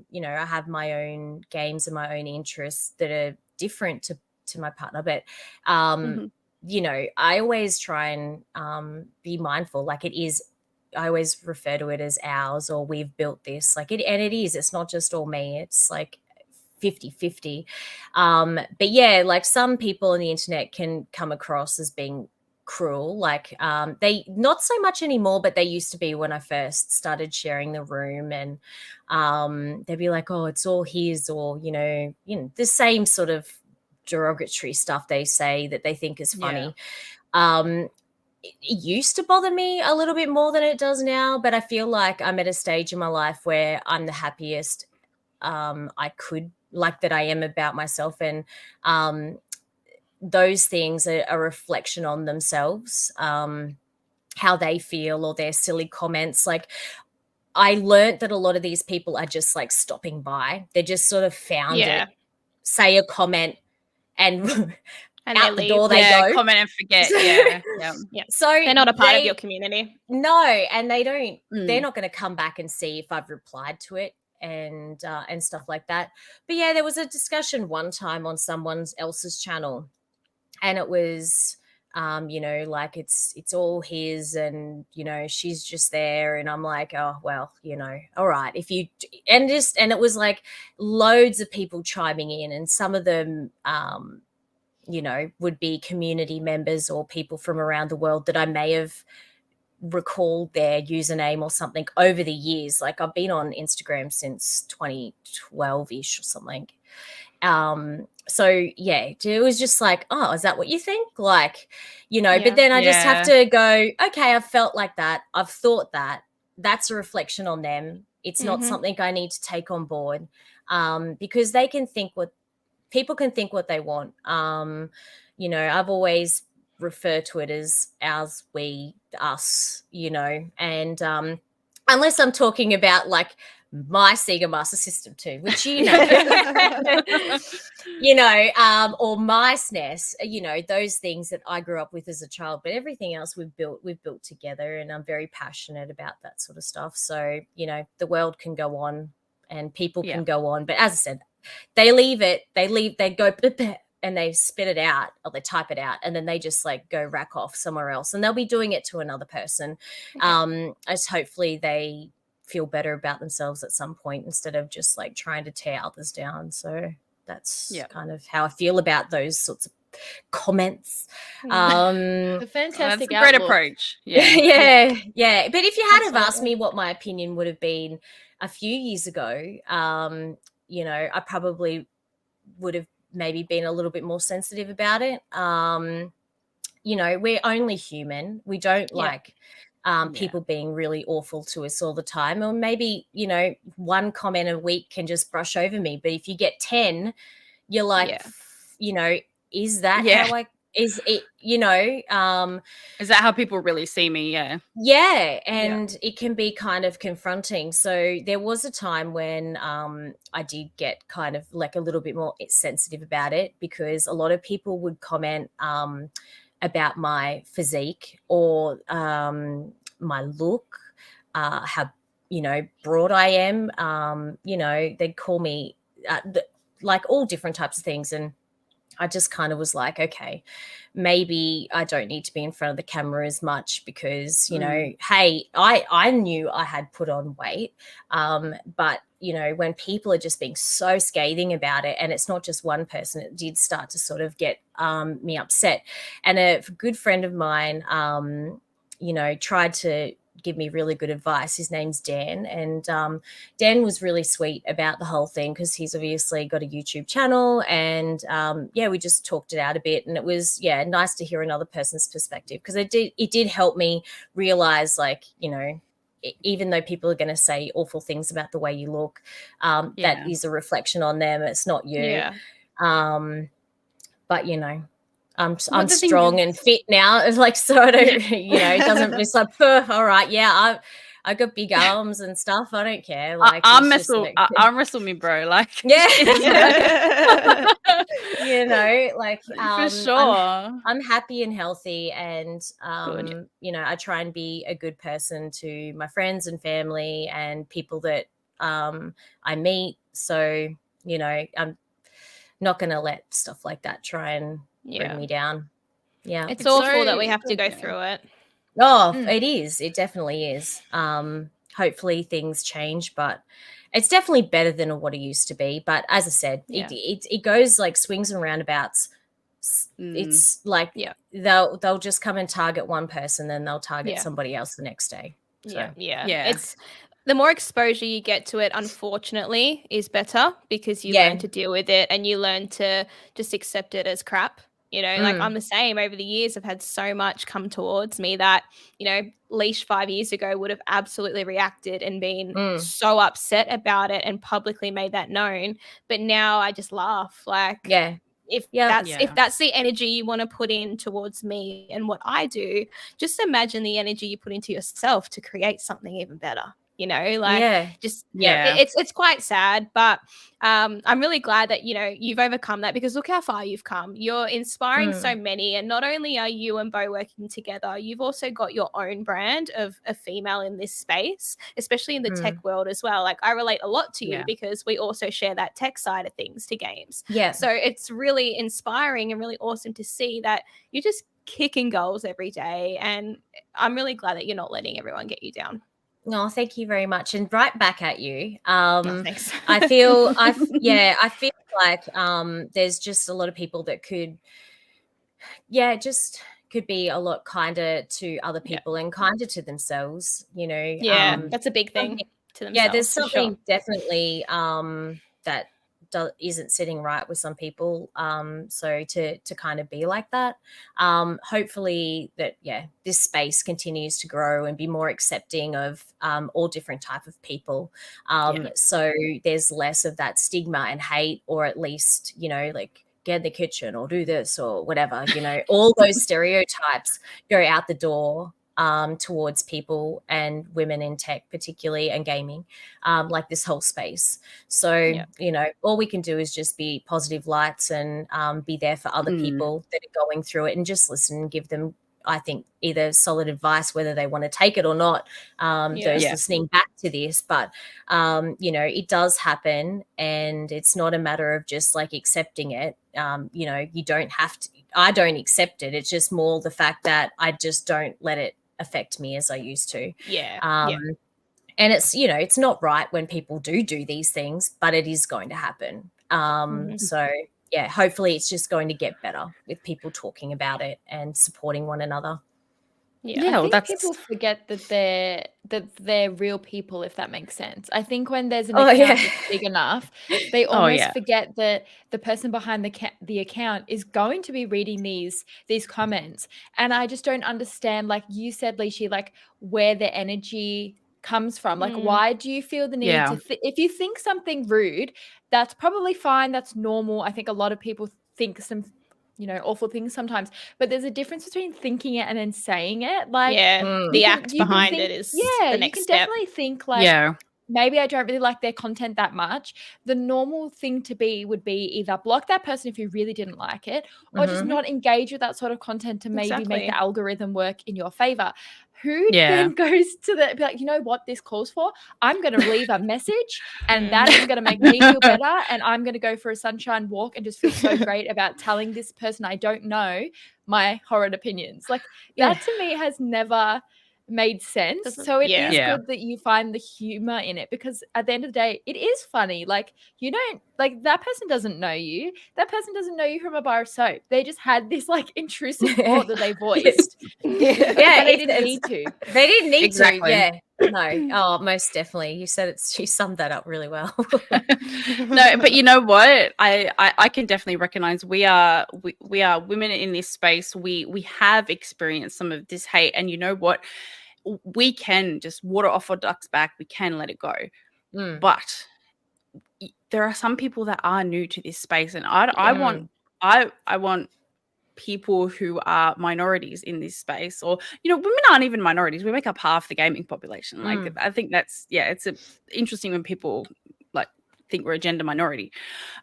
you know, I have my own games and my own interests that are different to my partner, but you know, I always try and be mindful, like it is, I always refer to it as ours, or we've built this, like it, and it is, it's not just all me, it's like 50-50. But yeah, like some people on the internet can come across as being cruel, like they, not so much anymore, but they used to be when I first started sharing the room, and they'd be like, oh, it's all his, or you know the same sort of derogatory stuff they say that they think is funny. It used to bother me a little bit more than it does now, but I feel like I'm at a stage in my life where I'm the happiest I could, like that I am about myself, and those things are a reflection on themselves, how they feel, or their silly comments. Like I learned that a lot of these people are just like stopping by. They just sort of found it, say a comment, and out the door they go. Comment and forget. Yeah. So they're not a part of your community. No, and they don't. They're not going to come back and see if I've replied to it and stuff like that. But yeah, there was a discussion one time on someone else's channel, and it was you know, like it's all his, and you know, she's just there, and I'm like, oh well, you know, all right, if you, and it was like loads of people chiming in, and some of them you know, would be community members or people from around the world that I may have recalled their username or something over the years. Like I've been on Instagram since 2012-ish or something. So yeah, it was just like, oh, is that what you think? Like, you know, but then I just have to go, okay, I've felt like that. I've thought that. That's a reflection on them. It's not something I need to take on board, because they can think what people can think what they want. You know, I've always referred to it as ours, we, us, you know, and unless I'm talking about like my Sega Master System 2, which you know, you know, or my SNES, you know, those things that I grew up with as a child. But everything else we've built together, and I'm very passionate about that sort of stuff. So, you know, the world can go on and people can go on. But as I said, they go and they spit it out, or they type it out, and then they just like go rack off somewhere else, and they'll be doing it to another person. As hopefully they feel better about themselves at some point instead of just like trying to tear others down. So that's kind of how I feel about those sorts of comments. The fantastic that's a great outlook. approach. Yeah. But if you had have asked Absolutely. me what my opinion would have been a few years ago, you know, I probably would have maybe been a little bit more sensitive about it. You know, we're only human. We don't like people being really awful to us all the time. Or maybe, you know, one comment a week can just brush over me. But if you get 10, you're like, you know, is that how is it, you know, is that how people really see me? And it can be kind of confronting. So there was a time when I did get kind of like a little bit more sensitive about it, because a lot of people would comment about my physique or my look, how, you know, broad I am. You know, they'd call me like all different types of things. And I just kind of was like, okay, maybe I don't need to be in front of the camera as much because, you know, hey, I knew I had put on weight. But, you know, when people are just being so scathing about it, and it's not just one person, it did start to sort of get me upset. And a good friend of mine, you know, tried to give me really good advice. His name's Dan, and Dan was really sweet about the whole thing because he's obviously got a YouTube channel, and we just talked it out a bit, and it was nice to hear another person's perspective, because it did help me realize, like, you know, even though people are going to say awful things about the way you look, that is a reflection on them. It's not you. But you know, I'm strong and fit now. It's like, so I don't, you know, it doesn't, it's like, all right, I got big arms and stuff. I don't care. Like, arm wrestle me, bro. Like, you know, like, for sure. I'm happy and healthy, and you know, I try and be a good person to my friends and family and people that I meet. So, you know, I'm not going to let stuff like that try and bring me down. It's awful that we have to go through it. It is. It definitely is. Hopefully things change, but it's definitely better than what it used to be. But as I said, it goes like swings and roundabouts. It's like they'll just come and target one person, then they'll target somebody else the next day. So, It's the more exposure you get to it, unfortunately, is better, because you learn to deal with it, and you learn to just accept it as crap. You know, like, I'm the same. Over the years, I've had so much come towards me that, you know, Leash 5 years ago would have absolutely reacted and been so upset about it and publicly made that known. But now I just laugh. Like, if that's the energy you want to put in towards me and what I do, just imagine the energy you put into yourself to create something even better. You know, like, it's quite sad, but I'm really glad that, you know, you've overcome that, because look how far you've come. You're inspiring so many, and not only are you and Bo working together, you've also got your own brand of a female in this space, especially in the tech world as well. Like, I relate a lot to you because we also share that tech side of things to games. So it's really inspiring and really awesome to see that you're just kicking goals every day, and I'm really glad that you're not letting everyone get you down. Oh, thank you very much, and right back at you. Thanks. I feel like there's just a lot of people that could be a lot kinder to other people and kinder to themselves. You know, that's a big thing to themselves. There's something definitely that isn't sitting right with some people. So to kind of be like that, hopefully that this space continues to grow and be more accepting of all different type of people. So there's less of that stigma and hate, or at least, like, get in the kitchen or do this or whatever, all those stereotypes go out the door towards people and women in tech particularly, and gaming, like this whole space. So, all we can do is just be positive lights and be there for other people that are going through it, and just listen and give them, I think, either solid advice, whether they want to take it or not, those listening back to this. But, it does happen, and it's not a matter of just like accepting it. You don't have to, I don't accept it. It's just more the fact that I just don't let it affect me as I used to. And it's, it's not right when people do these things, but it is going to happen. So hopefully it's just going to get better with people talking about it and supporting one another. I think people forget that they're real people, if that makes sense. I think when there's an account that's big enough, they almost forget that the person behind the account is going to be reading these comments. And I just don't understand, like you said, Leaney, like where the energy comes from. Like, why do you feel the need to if you think something rude, that's probably fine, that's normal. I think a lot of people think some awful things sometimes, but there's a difference between thinking it and then saying it. Like, the act behind it is the next step. Definitely think like, maybe I don't really like their content that much. The normal thing to be would be either block that person if you really didn't like it, or just not engage with that sort of content to maybe make the algorithm work in your favor. Who then goes to be like, you know what this calls for? I'm going to leave a message, and that is going to make me feel better, and I'm going to go for a sunshine walk and just feel so great about telling this person I don't know my horrid opinions. Like, that to me has never made sense. So it is good that you find the humor in it, because at the end of the day, it is funny. Like, you don't, like, that person doesn't know you. That person doesn't know you from a bar of soap. They just had this like intrusive thought that they voiced. They didn't need to. They didn't need to. Yeah. No. Oh, most definitely. You summed that up really well. No, but you know what? I can definitely recognize we are women in this space. We have experienced some of this hate, and you know what? We can just water off our duck's back. We can let it go. But there are some people that are new to this space, and I want people who are minorities in this space, or women aren't even minorities. We make up half the gaming population. Like, I think that's it's interesting when people like think we're a gender minority.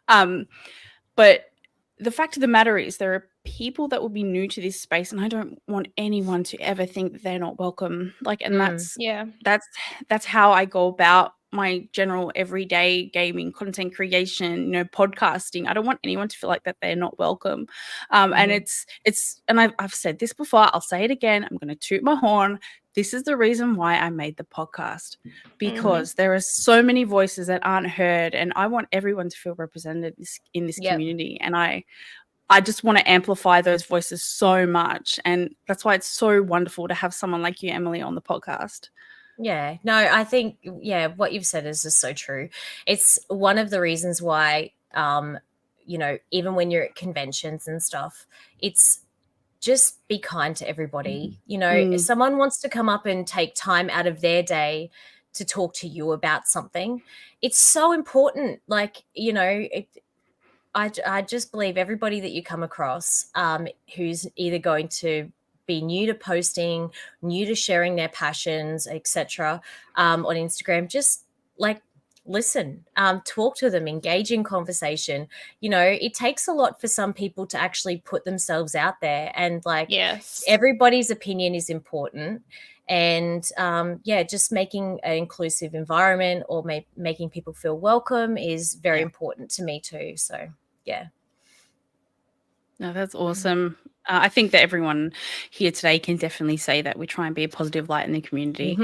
But the fact of the matter is, there are people that will be new to this space, and I don't want anyone to ever think that they're not welcome. Like, and that's how I go about my general everyday gaming content creation, podcasting. I don't want anyone to feel like that they're not welcome. And it's and I've said this before, I'll say it again, I'm going to toot my horn. This is the reason why I made the podcast, because there are so many voices that aren't heard, and I want everyone to feel represented in this community. And I just want to amplify those voices so much. And that's why it's so wonderful to have someone like you, Emily, on the podcast. Yeah, no, I think, what you've said is just so true. It's one of the reasons why, even when you're at conventions and stuff, it's just be kind to everybody. If someone wants to come up and take time out of their day to talk to you about something, it's so important. Like, I just believe everybody that you come across who's either going to be new to posting, new to sharing their passions, etc., on Instagram, just like listen, talk to them, engage in conversation. It takes a lot for some people to actually put themselves out there, and like everybody's opinion is important. And just making an inclusive environment, or making people feel welcome, is very important to me too. So no, that's awesome. I think that everyone here today can definitely say that we try and be a positive light in the community,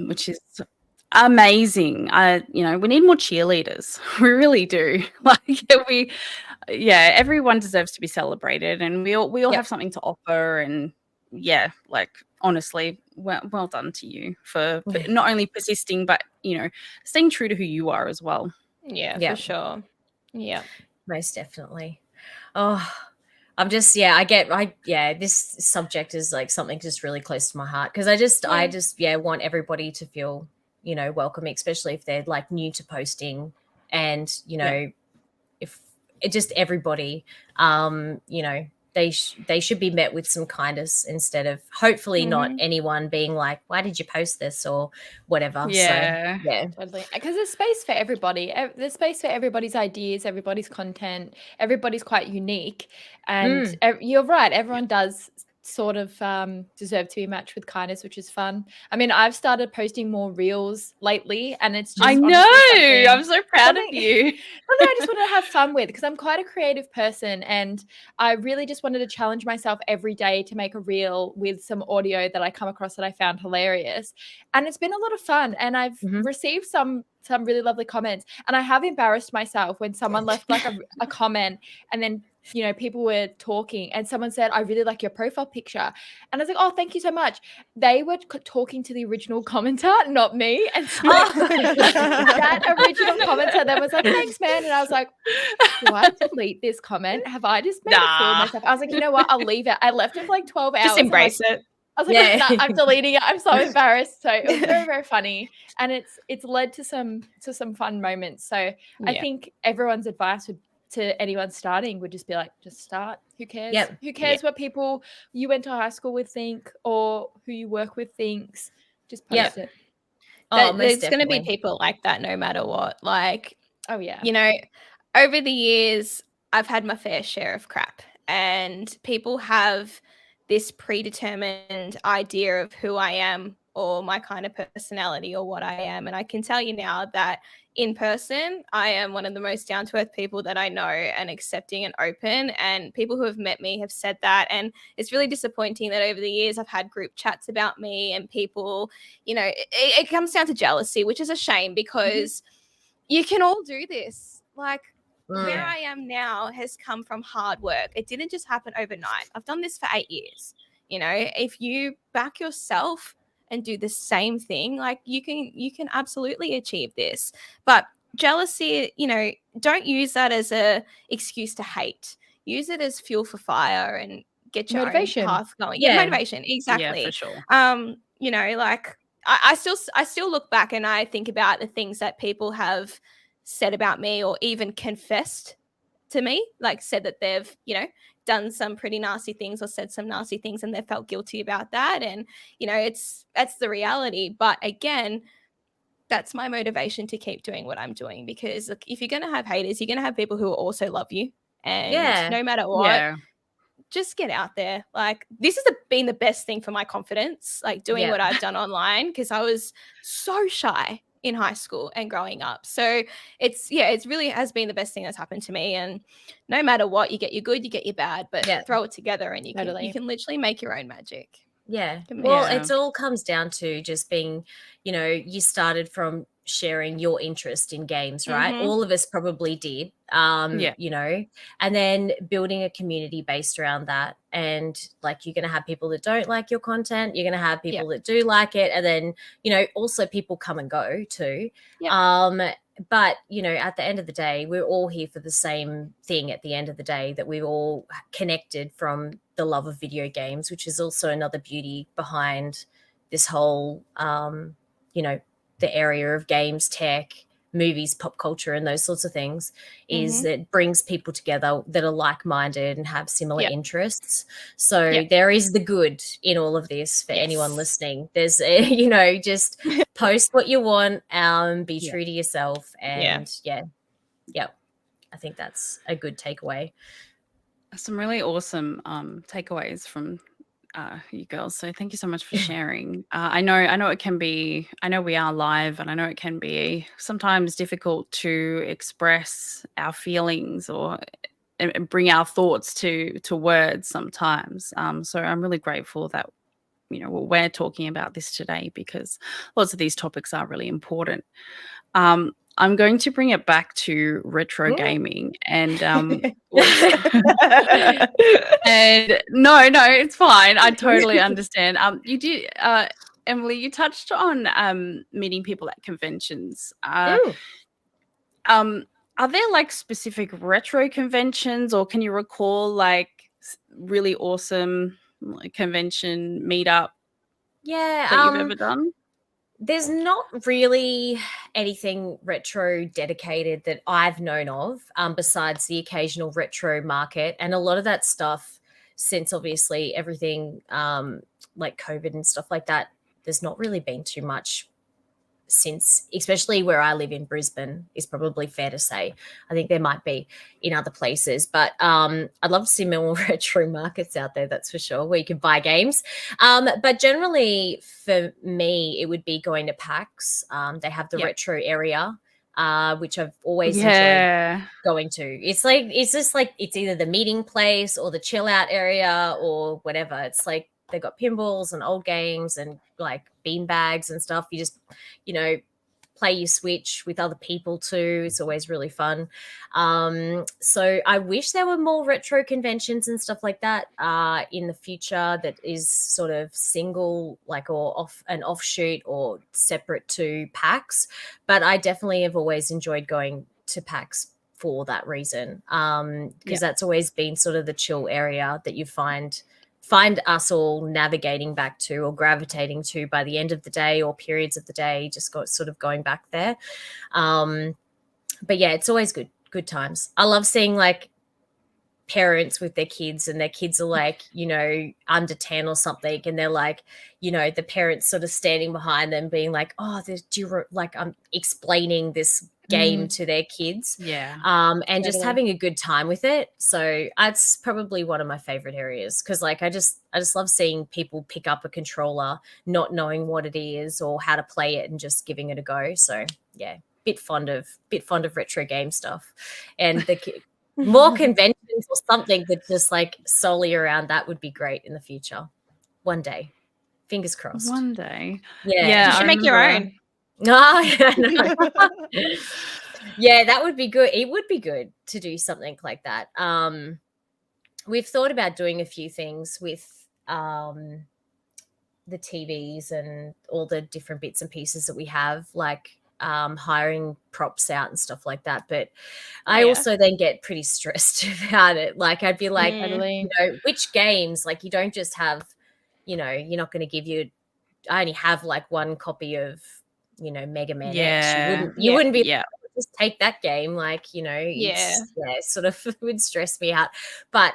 which is amazing. We need more cheerleaders. We really do. Like, everyone deserves to be celebrated, and we all have something to offer. And like, honestly, well done to you for not only persisting, but staying true to who you are as well. Yeah, for sure. Yeah. Most definitely. Oh, I'm just, this subject is like something just really close to my heart, because I just want everybody to feel, welcome, especially if they're like new to posting, and, if it just everybody, they should be met with some kindness, instead of hopefully not anyone being like, why did you post this or whatever. Yeah. So yeah, Totally. Because there's space for everybody. There's space for everybody's ideas, everybody's content. Everybody's quite unique. And you're right. Everyone does sort of deserve to be matched with kindness, which is fun. I mean, I've started posting more reels lately, and it's just I know. I'm so proud of you. Something I just want to have fun with, because I'm quite a creative person, and I really just wanted to challenge myself every day to make a reel with some audio that I come across that I found hilarious. And it's been a lot of fun, and I've received some really lovely comments, and I have embarrassed myself when someone left like a comment, and then people were talking and someone said, I really like your profile picture. And I was like, oh, thank you so much. They were talking to the original commenter, not me. And so that original commenter then was like, thanks, man. And I was like, do I delete this comment? Have I just made a fool of myself? I was like, you know what? I'll leave it. I left it for like 12 hours. Just embrace it. I was like, nah, I'm deleting it. I'm so embarrassed. So it was very, very funny. And it's led to some fun moments. So I think everyone's advice to anyone starting would just be like, just start. Who cares? Yep. Who cares what people you went to high school with think, or who you work with thinks? Just post it. There's going to be people like that no matter what. Like, oh yeah, over the years, I've had my fair share of crap, and people have this predetermined idea of who I am or my kind of personality or what I am. And I can tell you now that in person, I am one of the most down-to-earth people that I know, and accepting and open. And people who have met me have said that. And it's really disappointing that over the years I've had group chats about me, and people, it comes down to jealousy, which is a shame, because you can all do this. Like, where I am now has come from hard work. It didn't just happen overnight. I've done this for 8 years. If you back yourself and do the same thing, like you can absolutely achieve this. But jealousy, don't use that as a excuse to hate. Use it as fuel for fire and get your motivation. own path going. Yeah, motivation, exactly. Yeah, for sure. Like I still look back and I think about the things that people have said about me, or even confessed to me, like said that they've, done some pretty nasty things or said some nasty things, and they felt guilty about that. And, that's the reality. But again, that's my motivation to keep doing what I'm doing, because look, if you're going to have haters, you're going to have people who also love you. And no matter what, just get out there. Like, this has been the best thing for my confidence, like doing what I've done online, because I was so shy in high school and growing up. So it's really has been the best thing that's happened to me. And no matter what, you get your good, you get your bad, but throw it together and you can literally make your own magic. Yeah. Well, it all comes down to just being, you started from sharing your interest in games, right? All of us probably did, and then building a community based around that. And like, you're going to have people that don't like your content. You're going to have people that do like it. And then, also people come and go too. But, at the end of the day, we're all here for the same thing at the end of the day, that we've all connected from the love of video games, which is also another beauty behind this whole, the area of games, tech, movies, pop culture, and those sorts of things, is that it brings people together that are like-minded and have similar interests. So there is the good in all of this for anyone listening. There's, just post what you want, be true to yourself. And I think that's a good takeaway. Some really awesome takeaways from you girls. So thank you so much for sharing. I know it can be, I know we are live, and I know it can be sometimes difficult to express our feelings or bring our thoughts to words sometimes. So I'm really grateful that, we're talking about this today, because lots of these topics are really important. I'm going to bring it back to retro gaming, and and no, it's fine. I totally understand. You did, Emily, you touched on meeting people at conventions. are there like specific retro conventions, or can you recall like really awesome like, convention meetup Yeah, that you've ever done? there's not really anything retro dedicated that I've known of, besides the occasional retro market. And a lot of that stuff, since obviously everything like COVID and stuff like that, there's not really been too much since, especially where I live in Brisbane, is probably fair to say. I think there might be in other places, but I'd love to see more retro markets out there, that's for sure, where you can buy games. But generally for me, it would be going to PAX. They have the retro area, which I've always enjoyed going to. It's just like it's either the meeting place or the chill out area or whatever. It's like they've got pinballs and old games and like bean bags and stuff. You just, play your Switch with other people too. It's always really fun. So I wish there were more retro conventions and stuff like that in the future that is sort of single, like, or off an offshoot or separate to PAX. But I definitely have always enjoyed going to PAX for that reason, because that's always been sort of the chill area that you find us all navigating back to or gravitating to by the end of the day or periods of the day, just sort of going back there. But yeah, it's always good times. I love seeing like parents with their kids and their kids are like, under 10 or something. And they're like, the parents sort of standing behind them being like, oh, I'm explaining this game to their kids. And just having a good time with it. So that's probably one of my favorite areas, because like I just love seeing people pick up a controller not knowing what it is or how to play it and just giving it a go. So yeah, bit fond of retro game stuff, and the more conventions or something that just like solely around that would be great in the future. One day, fingers crossed. One day, you should make your own. Oh, yeah, yeah, that would be good. It would be good to do something like that. We've thought about doing a few things with the TVs and all the different bits and pieces that we have, like hiring props out and stuff like that. But I also then get pretty stressed about it. Like I'd be like, which games? Like you don't just have, you're not going to give you. I only have like one copy of Mega Man X. You wouldn't be just take that game, like sort of would stress me out. But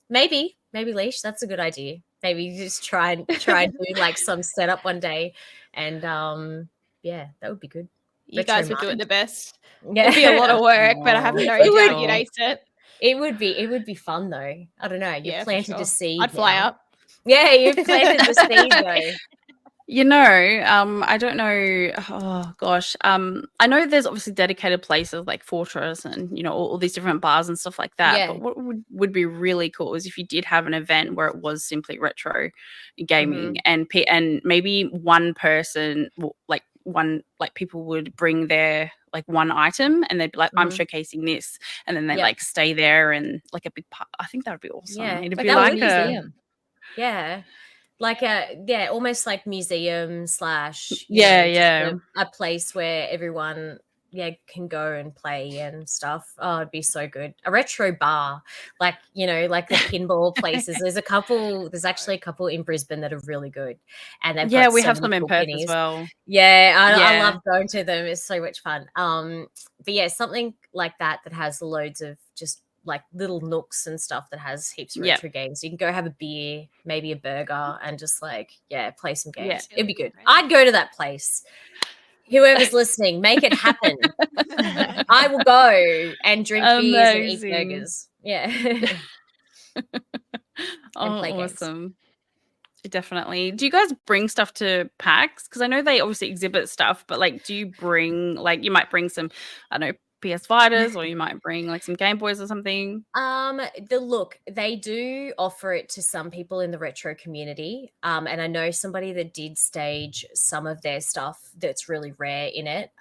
maybe Leash, that's a good idea. Maybe you just try and do like some setup one day, and that would be good. You guys would do it the best. Yeah, it'd be a lot of work, but I have no doubt you'd ace it. It would be fun though. I don't know. You planted the seed. I'd fly up. Yeah, you planted the seed though. I don't know. Oh gosh. I know there's obviously dedicated places like Fortress and all these different bars and stuff like that. But what would be really cool is if you did have an event where it was simply retro gaming, and maybe one person, people would bring their like one item and they'd be like, I'm showcasing this, and then they like stay there and like a big part. I think that would be awesome. Yeah, it'd be like a museum. Like almost like museum / a place where everyone can go and play and stuff. Oh, it'd be so good. A retro bar, like like the pinball places. There's actually a couple in Brisbane that are really good, and they've we have some in Perth as well. I love going to them. It's so much fun. But something like that has loads of just like little nooks and stuff that has heaps of retro games. You can go have a beer, maybe a burger, and just like play some games. It'd be good. I'd go to that place. Whoever's listening, make it happen. I will go and drink beers and eat burgers. Awesome. Definitely. Do you guys bring stuff to PAX? Because I know they obviously exhibit stuff, but like, do you bring you might bring some, I don't know, PS Vitars, or you might bring like some Game Boys or something? They do offer it to some people in the retro community, and I know somebody that did stage some of their stuff that's really rare in it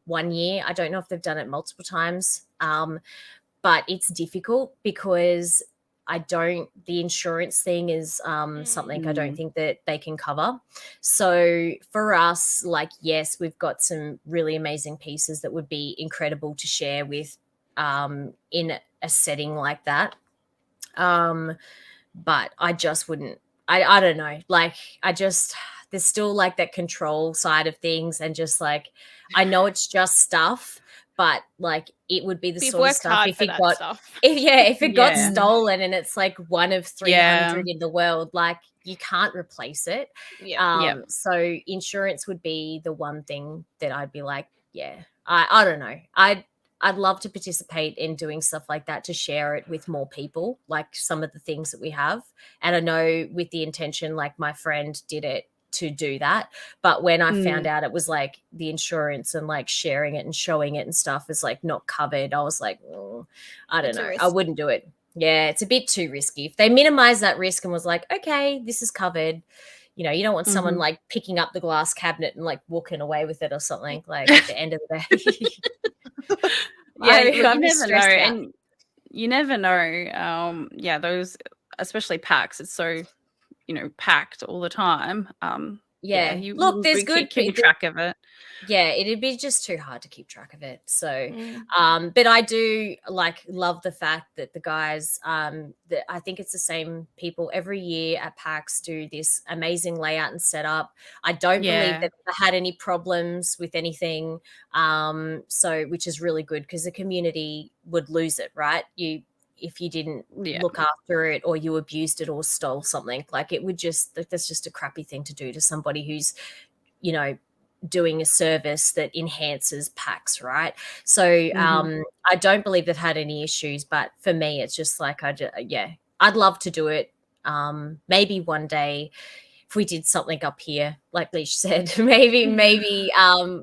one year. I don't know if they've done it multiple times, but it's difficult because the insurance thing is something I don't think that they can cover. So for us, like, yes, we've got some really amazing pieces that would be incredible to share with in a setting like that. But I just wouldn't, I don't know. Like, there's still like that control side of things, and just like, I know it's just stuff, but like it would be the We've sort of worked stuff hard if for it that got stuff. if it got Yeah. stolen and it's like one of 300 Yeah. in the world, like you can't replace it. Yeah. Yep. So insurance would be the one thing that I'd be like, yeah, I don't know. I'd love to participate in doing stuff like that, to share it with more people, like some of the things that we have. And I know with the intention, like my friend did it to do that. But when I found out it was like the insurance and like sharing it and showing it and stuff is like not covered, I was like, I don't It's a know. risk. I wouldn't do it. Yeah, it's a bit too risky. If they minimize that risk and was like, okay, this is covered, you know, you don't want someone like picking up the glass cabinet and like walking away with it or something, like at the end of the day. Yeah, look, I'd you be never know, stressed out. and you never know. Yeah, those, especially packs, it's so, packed all the time. Yeah. You Look, wouldn't there's be good keeping people. track of it. Yeah, it'd be just too hard to keep track of it. So, but I do like love the fact that the guys, that I think it's the same people every year at PAX do this amazing layout and setup. I don't believe Yeah. that they had any problems with anything. So, which is really good, because the community would lose it, right? If you didn't Yeah. look after it, or you abused it or stole something, like it would just, that's just a crappy thing to do to somebody who's, you know, doing a service that enhances PAX, right? So I don't believe they've had any issues, but for me it's just like, I'd love to do it. Maybe one day if we did something up here, like Leash said, maybe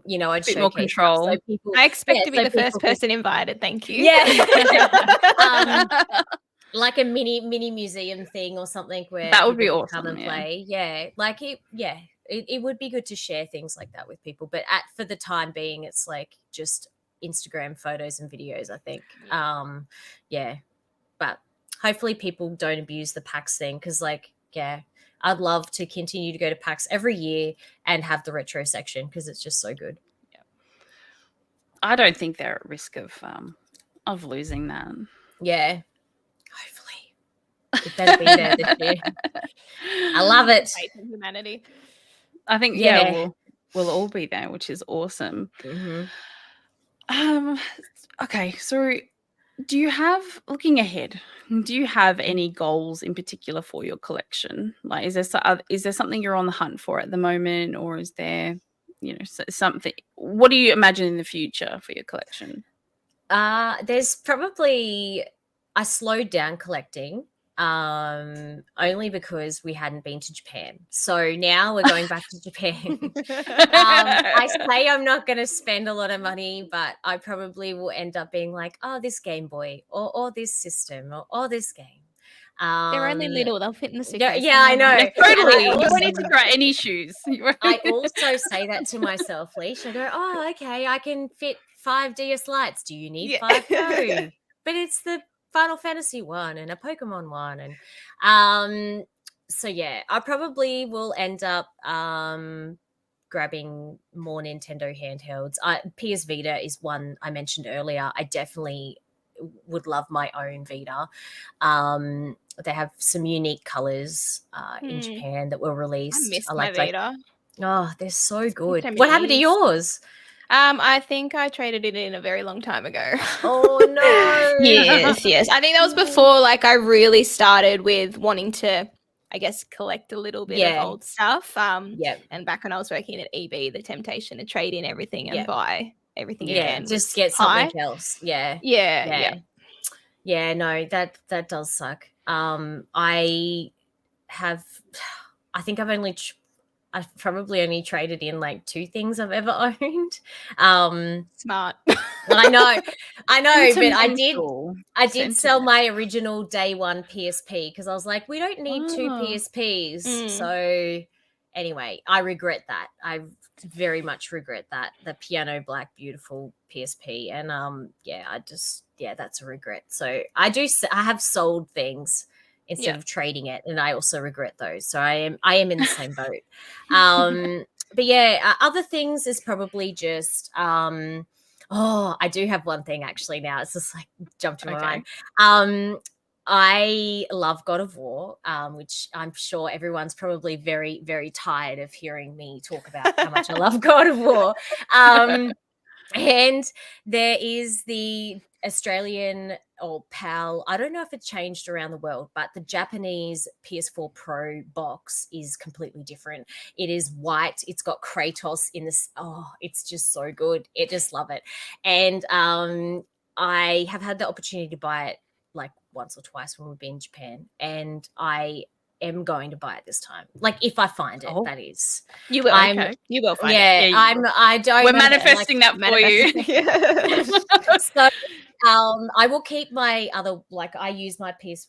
you know, I'd Bit more showcase stuff control. so people, I expect to be so the first people can- person invited. Thank you. Yeah. Like a mini museum thing or something where That would be people can come awesome, and yeah. play. Yeah, like it would be good to share things like that with people. But for the time being, it's like just Instagram photos and videos, I think. Yeah. But hopefully people don't abuse the PAX thing, because like, yeah, I'd love to continue to go to PAX every year and have the retro section, because it's just so good. I don't think they're at risk of losing that. Yeah. Hopefully. It better be there this year. I love it. Faith in humanity. I think we'll all be there, which is awesome. Okay, so do you have, looking ahead, do you have any goals in particular for your collection? Like, is there something you're on the hunt for at the moment, or is there, something? What do you imagine in the future for your collection? There's probably, I slowed down collecting only because we hadn't been to Japan. So now we're going back to Japan. I say I'm not going to spend a lot of money, but I probably will end up being like, oh, this Game Boy, or this system, or this game. They're only little. They'll fit in the suitcase. Yeah, I know. Totally. And You don't need to grab any shoes. I also say that to myself, Leash. I go, oh, okay, I can fit 5 DS lights. Do you need 5? No. But it's the Final Fantasy one and a Pokemon one. And so yeah, I probably will end up grabbing more Nintendo handhelds. PS Vita is one I mentioned earlier. I definitely would love my own Vita. They have some unique colors in Japan that were released. I missed I my Vita. Oh, they're so good. Sometimes What it happened to is. yours? I think I traded it in a very long time ago. Oh no. Yes. I think that was before like I really started with wanting to, I guess, collect a little bit of old stuff. And back when I was working at EB, the temptation to trade in everything and buy everything again. Just get something else. Yeah. No, that does suck. I've probably only traded in like 2 things I've ever owned. Smart. I know, but I did Sentiment. sell my original day one PSP, because I was like, we don't need 2 PSPs. So anyway, I regret that. I very much regret that. The piano black, beautiful PSP. And that's a regret. So I have sold things. instead of trading it, and I also regret those. So I am in the same boat. But yeah, other things is probably just I do have one thing actually now. It's just like jumped in my mind. I love God of War, which I'm sure everyone's probably very, very tired of hearing me talk about how much I love God of War. And there is the Australian or PAL, I don't know if it's changed around the world, but the Japanese PS4 Pro box is completely different. It is white. It's got Kratos in this. Oh, it's just so good. I just love it. And I have had the opportunity to buy it like once or twice when we've been in Japan, and I am going to buy it this time. Like if I find it, that is. You will. You will find it. Yeah, I don't. We're manifesting that for you. So I will keep my other, like I use my PS.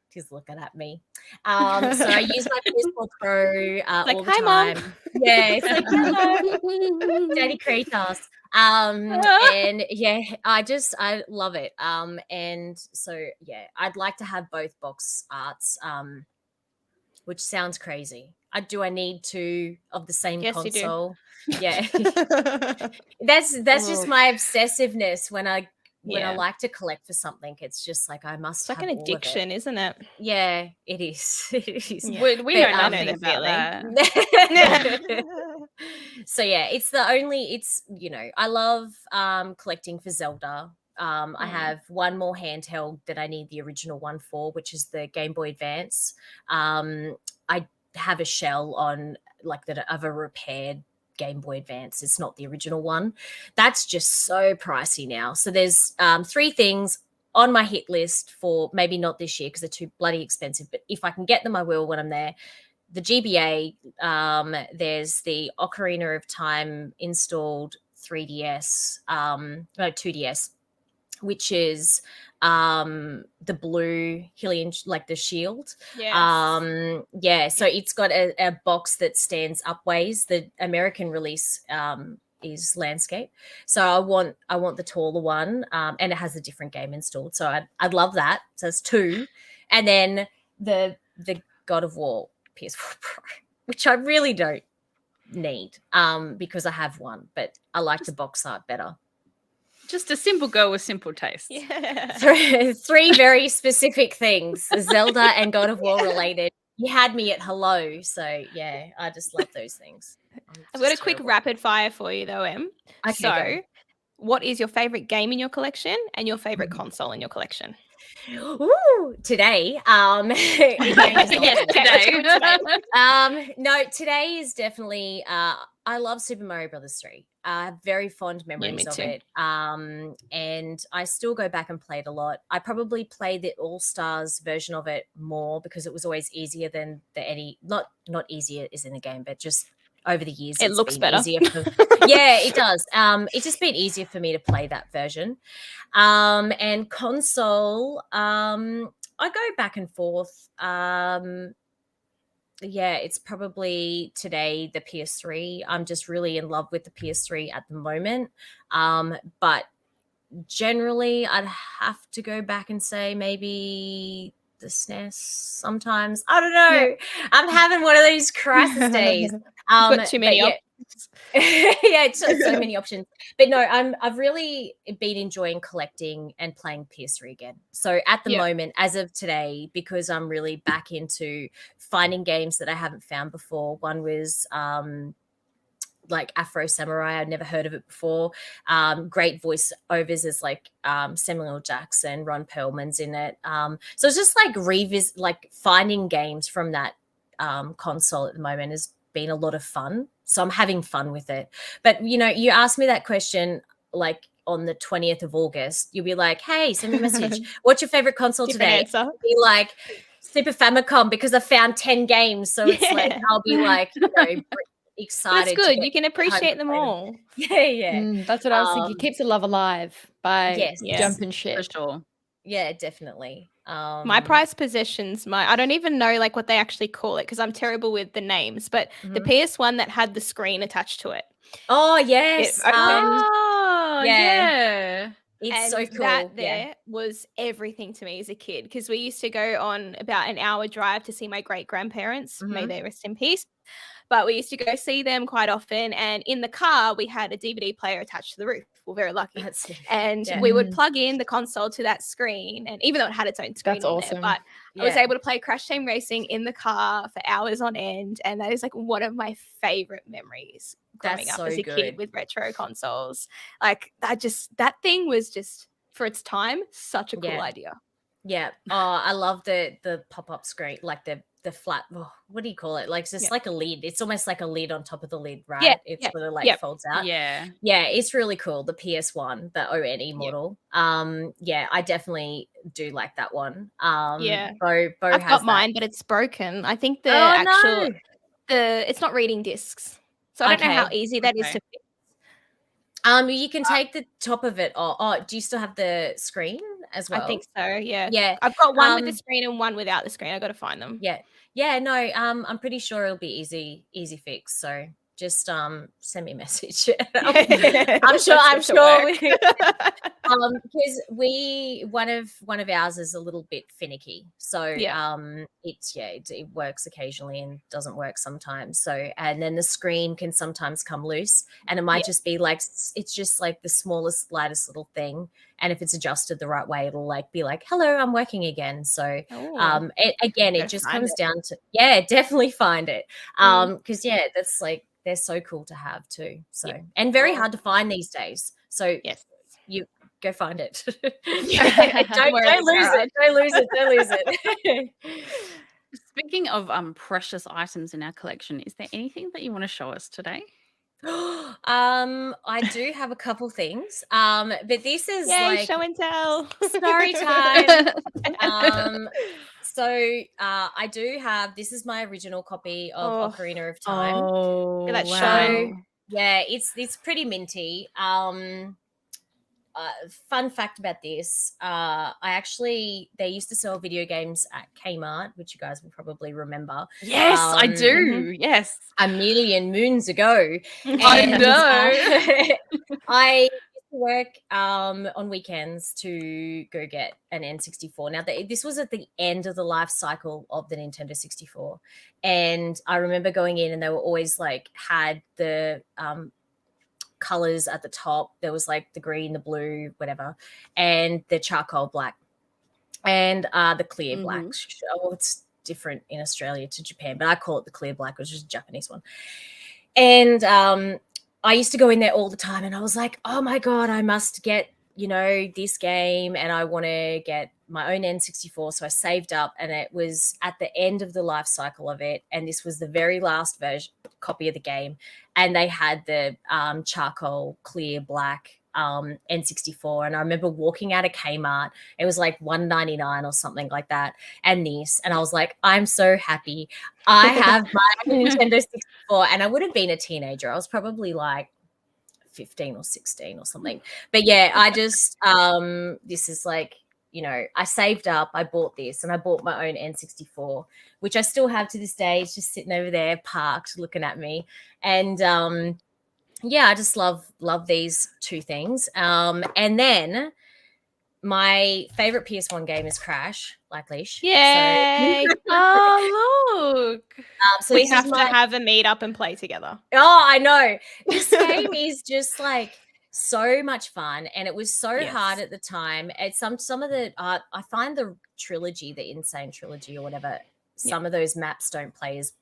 He's looking at me. So I use my PS4 Pro all the time. Mom. Yeah, it's like hello, Daddy Kratos. And yeah, I love it. And so yeah, I'd like to have both box arts. Which sounds crazy. Do I need two of the same console? Yeah. That's just my obsessiveness when I like to collect for something. It's just like I must. It's like an addiction, isn't it? Yeah, it is. It is. Yeah. We know nothing about that. So yeah, it's I love collecting for Zelda. I have one more handheld that I need the original one for, which is the Game Boy Advance. I have a shell on like that of a repaired Game Boy Advance. It's not the original one. That's just so pricey now. So there's 3 things on my hit list for maybe not this year because they're too bloody expensive, but if I can get them, I will when I'm there. The GBA, there's the Ocarina of Time installed 3DS, 2DS, which is the blue Hylian, like the shield. Yes. So it's got a box that stands upways. The American release is landscape. So I want the taller one, and it has a different game installed. So I'd love that. So it's 2. And then the God of War PS4 Pro, which I really don't need because I have one, but I like the box art better. Just a simple girl with simple taste. Yeah. 3 very specific things, Zelda and God of War related. You had me at hello. So yeah, I just love those things. I've got a quick rapid fire for you though, Em. Okay, so what is your favorite game in your collection and your favorite console in your collection? Ooh, today. No, today is definitely I love Super Mario Brothers 3. I have very fond memories of it. And I still go back and play it a lot. I probably play the All-Stars version of it more because it was always easier than not easier is in the game, but just over the years it looks better. Yeah, it does. It's just been easier for me to play that version. And console, I go back and forth. Yeah, it's probably today the PS3. I'm just really in love with the PS3 at the moment. But generally I'd have to go back and say maybe the SNES sometimes. I don't know. Yeah. I'm having one of those crisis days. Got too many options. Yeah, it's so many options. But no, I've really been enjoying collecting and playing PS3 again. So at the moment, as of today, because I'm really back into finding games that I haven't found before. One was like Afro Samurai. I'd never heard of it before. Great voiceovers as like Samuel L. Jackson, Ron Perlman's in it. So it's just like finding games from that console at the moment has been a lot of fun. So I'm having fun with it. But, you asked me that question like on the 20th of August. You'll be like, hey, send me a message. What's your favorite console today? I'll be like, Super Famicom because I found 10 games. So it's like, I'll be like, excited. That's good. You can appreciate them all. Yeah. That's what I was thinking. Keeps the love alive by jumping shit. For sure. Yeah, definitely. My prized possessions, I don't even know like what they actually call it because I'm terrible with the names, but the PS1 that had the screen attached to it. Oh, yes. Yeah. It's so cool. That there was everything to me as a kid, because we used to go on about an hour drive to see my great grandparents. May they rest in peace. But we used to go see them quite often. And in the car, we had a DVD player attached to the roof. We're very lucky. And we would plug in the console to that screen. And even though it had its own screen on there, but I was able to play Crash Team Racing in the car for hours on end. And that is like one of my favorite memories growing up as a kid with retro consoles. Like that thing was just, for its time, such a cool idea. Yeah. Oh, I love the pop-up screen, like the flat, what do you call it? Like it's just like a lid. It's almost like a lid on top of the lid, right? Yeah. It's sort of like folds out. Yeah. Yeah, it's really cool. The PS1, the ONE model. Yeah, I definitely do like that one. Bo I've has got mine, but it's broken. I think it's not reading discs. So I don't know how easy that is to fix. You can take the top of it off. Oh, do you still have the screen as well? I think so, yeah. Yeah. I've got one with the screen and one without the screen. I got to find them. Yeah. Yeah, no, I'm pretty sure it'll be easy fix. So just send me a message. I'm sure because one of ours is a little bit finicky. So it works occasionally and doesn't work sometimes. So, and then the screen can sometimes come loose, and it might just be like, it's just like the smallest, lightest little thing. And if it's adjusted the right way, it'll like be like, hello, I'm working again. So it just comes down to, definitely find it. Because that's like, they're so cool to have too. So, and very hard to find these days. So you go find it. Don't lose it. Speaking of precious items in our collection, is there anything that you want to show us today? I do have a couple things. But this is like show and tell. Story time. So I do have, this is my original copy of Ocarina of Time. Oh, that show. Yeah, it's pretty minty. Fun fact about this, they used to sell video games at Kmart, which you guys will probably remember. Yes, I do. Yes. A million moons ago. I know. I used to work on weekends to go get an N64. Now, this was at the end of the life cycle of the Nintendo 64. And I remember going in and they were always like, had the colors at the top. There was like the green, the blue, whatever, and the charcoal black and the clear black. Oh, it's different in Australia to Japan, but I call it the clear black, which is a Japanese one. And I used to go in there all the time and I was like, oh my God, I must get, this game and I want to get my own N64. So I saved up and it was at the end of the life cycle of it. And this was the very last copy of the game. And they had the charcoal clear black N64. And I remember walking out of Kmart. It was like $1.99 or something like that. And I was like, I'm so happy. I have my Nintendo 64. And I would have been a teenager. I was probably like 15 or 16 or something. But yeah, I just, this is like, I saved up, I bought this, and I bought my own N64, which I still have to this day. It's just sitting over there parked looking at me. And I just love these two things. And then my favorite PS1 game is Crash, like Leash. Yay! Oh, look. So we have to have a meet up and play together. Oh, I know. This game is just like so much fun, and it was so hard at the time. It's some of the I find the trilogy, the Insane trilogy or whatever, some of those maps don't play as,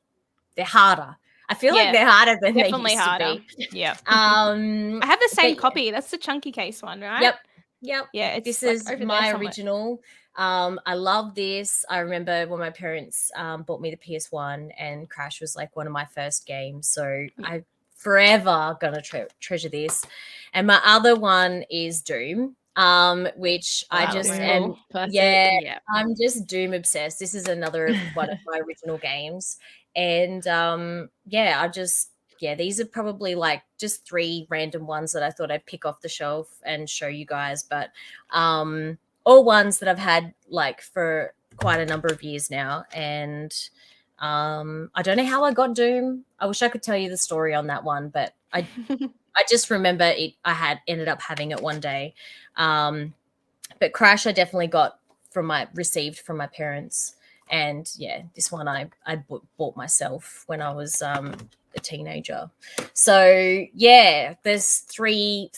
they're harder. I feel like they're harder than they used to be. Yeah. I have the same copy. That's the chunky case one, right? Yep. Yeah, this is my original. I love this. I remember when my parents bought me the PS1, and Crash was like one of my first games. So I forever gonna treasure this. And my other one is Doom, which I just am. I'm just Doom obsessed. This is another one of my original games, and these are probably like just three random ones that I thought I'd pick off the shelf and show you guys, but all ones that I've had like for quite a number of years now. And I don't know how I got Doom. I wish I could tell you the story on that one, but I I just remember it. I had ended up having it one day, but Crash I definitely received from my parents, and yeah, this one I bought myself when I was a teenager. So yeah, there's three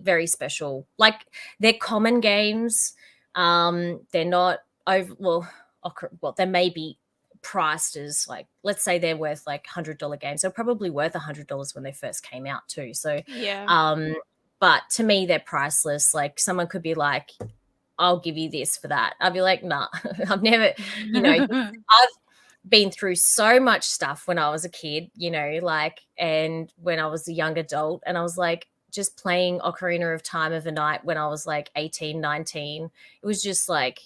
very special. Like, they're common games. They're not over. Well, they may be priced as, like, let's say they're worth like $100 games. They're probably worth $100 when they first came out too. So Yeah. but to me they're priceless. Like, someone could be like, I'll give you this for that. I'll be like, nah. I've never, I've been through so much stuff when I was a kid, like, and when I was a young adult, and I was like, just playing Ocarina of Time of a night when I was like 18, 19. It was just like,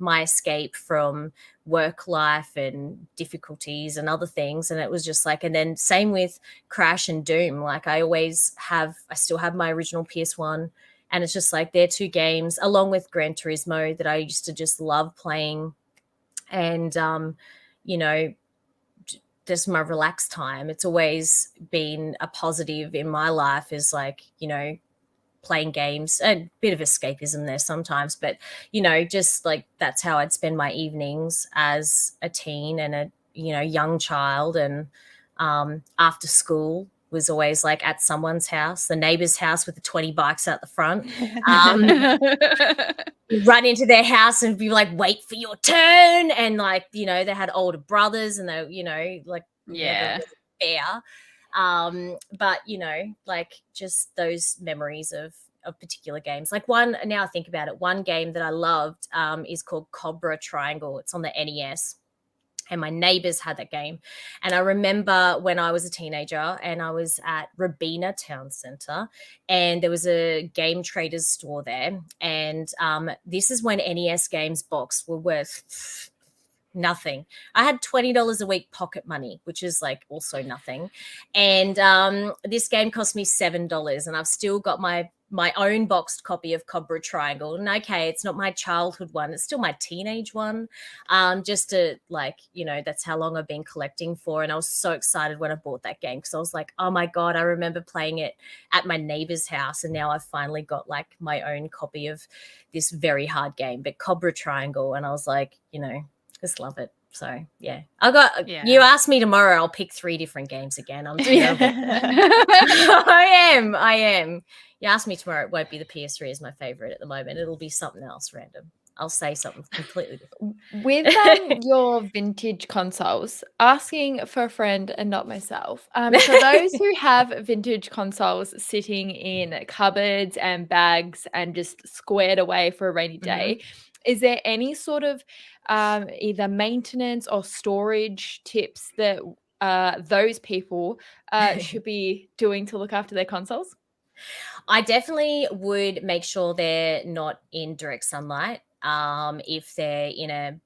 my escape from work life and difficulties and other things. And it was just like, and then same with Crash and Doom. Like, I still have my original PS1. And it's just like, they're two games, along with Gran Turismo, that I used to just love playing. And, just my relaxed time. It's always been a positive in my life, is like, playing games. A bit of escapism there sometimes, but, just like, that's how I'd spend my evenings as a teen and a, young child. And after school was always like at someone's house, the neighbor's house with the 20 bikes out the front. Run into their house and be like, wait for your turn. And like, they had older brothers, and they, like, Yeah. never fair. But like, just those memories of particular games. Like, now I think about it, one game that I loved is called Cobra Triangle. It's on the NES. And my neighbors had that game. And I remember when I was a teenager and I was at Robina Town Centre, and there was a Game Traders store there. And this is when NES games box were worth nothing. I had $20 a week pocket money, which is like also nothing. And this game cost me $7, and I've still got my own boxed copy of Cobra Triangle. And okay, it's not my childhood one, it's still my teenage one. Just to, like, that's how long I've been collecting for. And I was so excited when I bought that game, because I was like, oh my God, I remember playing it at my neighbor's house, and now I've finally got like my own copy of this very hard game, but Cobra Triangle. And I was like, just love it. So yeah, you asked me tomorrow, I'll pick 3 different games again. I'm terrible. I am. You ask me tomorrow, it won't be the PS3 as my favorite at the moment. It'll be something else random. I'll say something completely different. With your vintage consoles, asking for a friend and not myself. For those who have vintage consoles sitting in cupboards and bags and just squared away for a rainy day, is there any sort of either maintenance or storage tips that those people should be doing to look after their consoles? I definitely would make sure they're not in direct sunlight. If they're in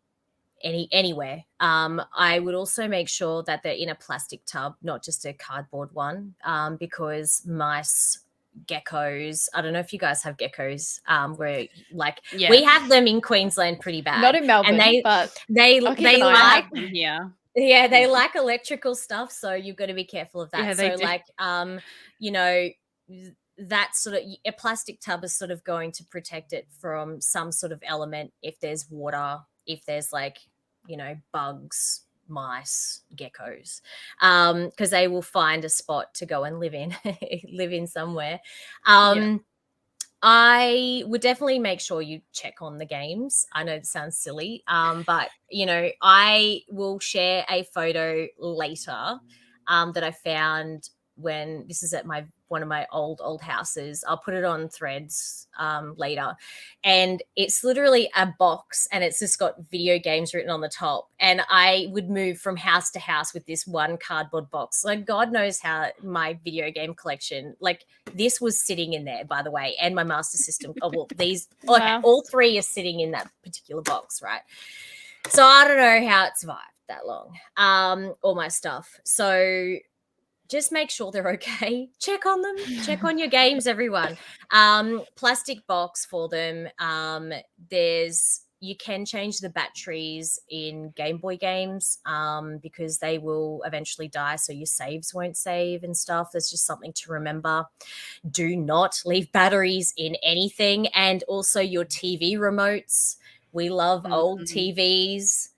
anywhere. I would also make sure that they're in a plastic tub, not just a cardboard one, because mice, geckos, I don't know if you guys have geckos, where like we have them in Queensland pretty bad. Not in Melbourne, and but they like yeah, they like electrical stuff, so you've got to be careful of that. Yeah, so do. Like that sort of, a plastic tub is sort of going to protect it from some sort of element, if there's water, if there's like, bugs, mice, geckos, because they will find a spot to go and live in somewhere. I would definitely make sure you check on the games. I know it sounds silly, but I will share a photo later that I found when this is at one of my old houses. I'll put it on Threads later, and it's literally a box, and it's just got video games written on the top. And I would move from house to house with this one cardboard box. Like, God knows how my video game collection, like, this was sitting in there, by the way, and my Master System. All 3 are sitting in that particular box, right? So I don't know how it survived that long, all my stuff. So just make sure they're okay. Check on them. Check on your games, everyone. Plastic box for them. There's you can change the batteries in Game Boy games because they will eventually die, so your saves won't save and stuff. There's just something to remember. Do not leave batteries in anything, and also your TV remotes. We love old TVs.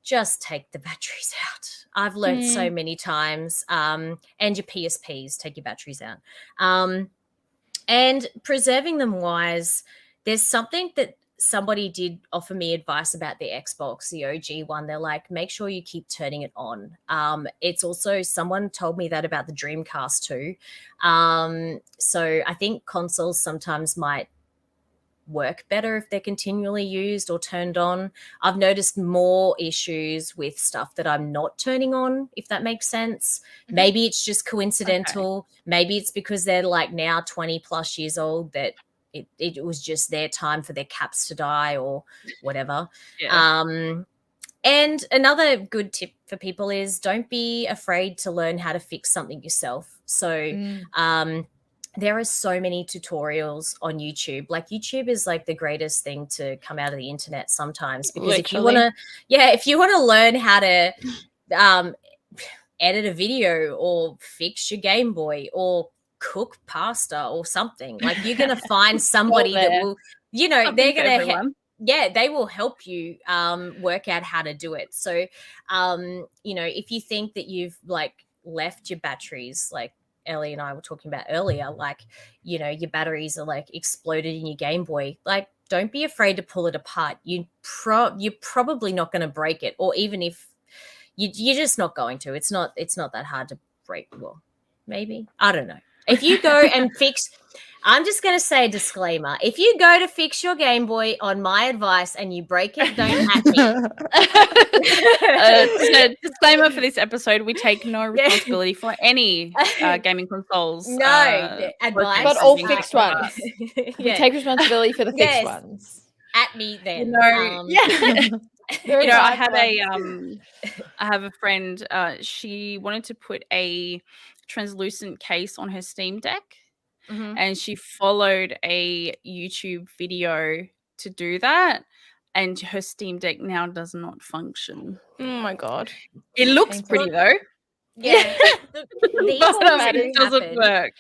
Just take the batteries out. I've learned so many times. And your PSPs, take your batteries out. And preserving them wise, there's something that somebody did offer me advice about the Xbox, the OG one. They're like, make sure you keep turning it on. It's also, someone told me that about the Dreamcast too. So I think consoles sometimes might work better if they're continually used or turned on. I've noticed more issues with stuff that I'm not turning on, if that makes sense. Maybe it's just coincidental. Okay. Maybe it's because they're like now 20 plus years old that it was just their time for their caps to die or whatever. Yeah. And another good tip for people is don't be afraid to learn how to fix something yourself. So there are so many tutorials on YouTube. Like, YouTube is like the greatest thing to come out of the internet sometimes, because if you want to learn how to edit a video or fix your Game Boy or cook pasta or something, like, you're going to find somebody that will, you know, they're going to they will help you work out how to do it. So, you know, if you think that you've like left your batteries, like Ellie and I were talking about earlier, like, you know, your batteries are like exploded in your Game Boy, like, don't be afraid to pull it apart. You're probably not going to break it, or even if you're just not going to. It's not that hard to break. Well, maybe, I don't know. If you go and fix, I'm just going to say a disclaimer. If you go to fix your Game Boy on my advice and you break it, don't at me. So disclaimer for this episode, we take no responsibility for any gaming consoles. No, advice. But all fixed ones. We take responsibility for the fixed ones. At me then. You know, I have a friend, she wanted to put a translucent case on her Steam Deck. And she followed a YouTube video to do that, and her Steam Deck now does not function. Oh my god! It looks pretty though. Yeah, it doesn't work.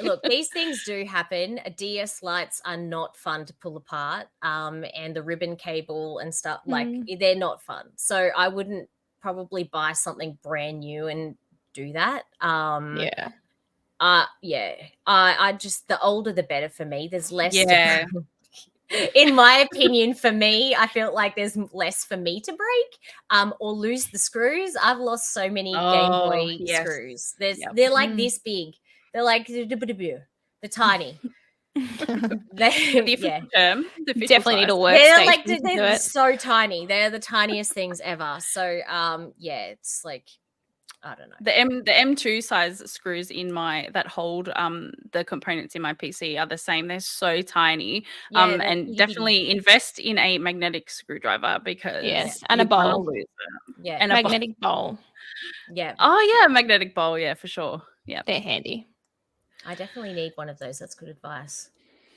Look, these things do happen. DS lights are not fun to pull apart, and the ribbon cable and stuff, like, they're not fun. So I wouldn't probably buy something brand new and do that. I just, the older the better for me. There's less. Yeah. In my opinion, for me, I feel like there's less for me to break, or lose the screws. I've lost so many Game Boy screws. They're like this big. They're like they're tiny. Term. Definitely need a workstation. They're like they're so tiny. They're the tiniest things ever. So it's like, I don't know. The M2 size screws in that hold the components in my PC are the same. They're so tiny. And definitely invest in a magnetic screwdriver, because and a bowl. And a magnetic bowl. Yeah. Oh yeah, magnetic bowl. Yeah, for sure. Yeah, they're handy. I definitely need one of those. That's good advice.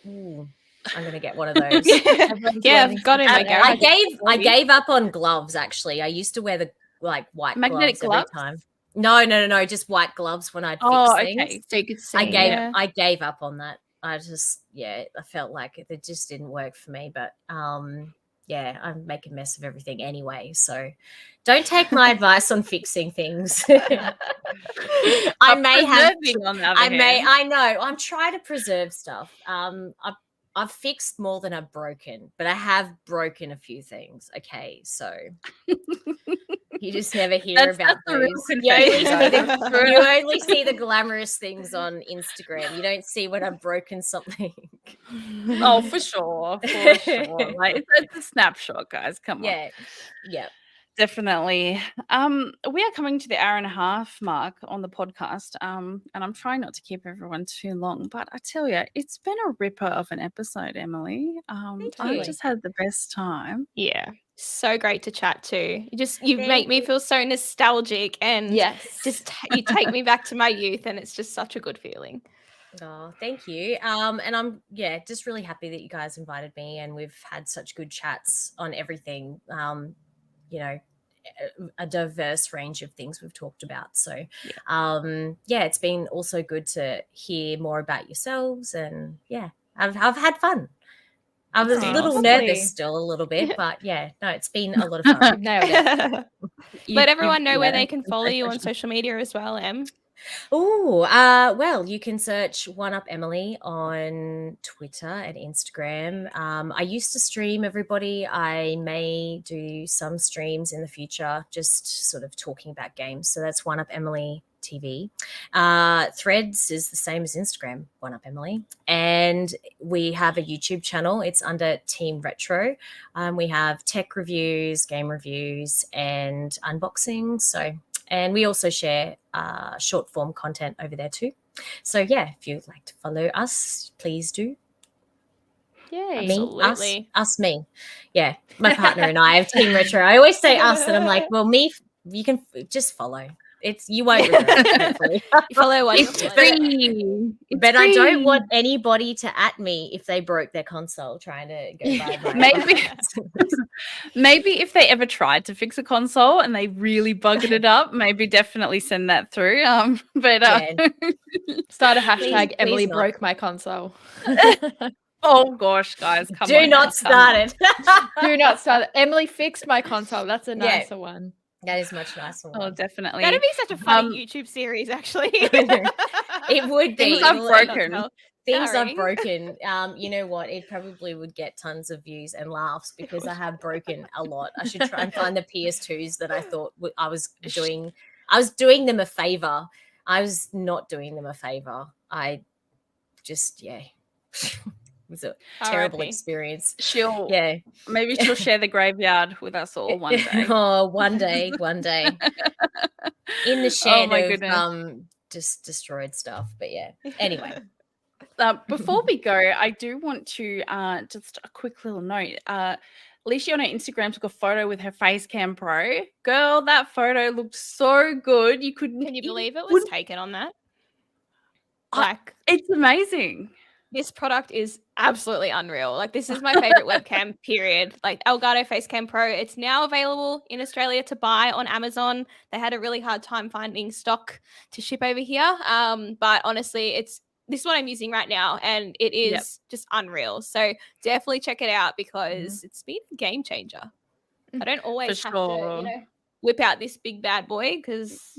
Ooh, I'm gonna get one of those. I've got it. I gave up on gloves. Actually, I used to wear the white magnetic gloves every time. No, just white gloves when I'd fix things. Okay. So you could see. I gave up on that. I just, I felt like it just didn't work for me. But I make a mess of everything anyway. So don't take my advice on fixing things. I know. I'm trying to preserve stuff. I've fixed more than I've broken, but I have broken a few things. Okay, so you just never hear about those. You only see the glamorous things on Instagram. You don't see when I've broken something. Oh, for sure. Like, it's a snapshot, guys. Come on. Yeah. Definitely. We are coming to the hour and a half mark on the podcast, and I'm trying not to keep everyone too long, but I tell you, it's been a ripper of an episode, Emily. I just had the best time. Yeah, so great to chat to. You make me feel so nostalgic, and you take me back to my youth, and it's just such a good feeling. Oh, thank you. And I'm just really happy that you guys invited me, and we've had such good chats on everything. You know, a diverse range of things we've talked about. So, it's been also good to hear more about yourselves, and I've had fun. I was a little nervous still, a little bit, but it's been a lot of fun. You've nailed it. Let everyone know where they can follow you on social media as well, Em. Well, you can search 1upemily on Twitter and Instagram. I used to stream, everybody. I may do some streams in the future, just sort of talking about games. So that's 1upemily TV. Threads is the same as Instagram, 1upemily. And we have a YouTube channel. It's under Team Retro. We have tech reviews, game reviews, and unboxings. And we also share short form content over there too. So if you'd like to follow us, please do. Yay. Absolutely. Us, me. Yeah, my partner and I have Team Retro. I always say us, and I'm like, well, me, you can just follow. You won't regret it, hopefully. Follow what It's free. But I don't want anybody to at me if they broke their console trying to go buy my Maybe if they ever tried to fix a console and they really buggered it up, maybe definitely send that through. Start a hashtag Please Emily not. broke my console. Oh gosh, guys, come on. Do not start it. Do not start it. Emily fixed my console. That's a nicer one. That is much nicer. Oh, definitely. That'd be such a funny YouTube series, actually. It would be. Things are broken. Things are broken. You know what? It probably would get tons of views and laughs because I have broken a lot. I should try and find the PS2s that I thought I was doing. I was doing them a favor. I was not doing them a favor. I just it was a terrible experience. Maybe she'll share the graveyard with us all one day. Oh, one day. In the shed of just destroyed stuff. But anyway. Before we go, I do want to just a quick little note. Leaney on her Instagram took a photo with her Facecam Pro. Girl, that photo looked so good. Can you believe it was taken on that? It's amazing. This product is absolutely unreal. Like, this is my favorite webcam, period. Like, Elgato Facecam Pro. It's now available in Australia to buy on Amazon. They had a really hard time finding stock to ship over here. But honestly, this is what I'm using right now, and it is just unreal. So definitely check it out because it's been a game changer. I don't always have to, whip out this big bad boy because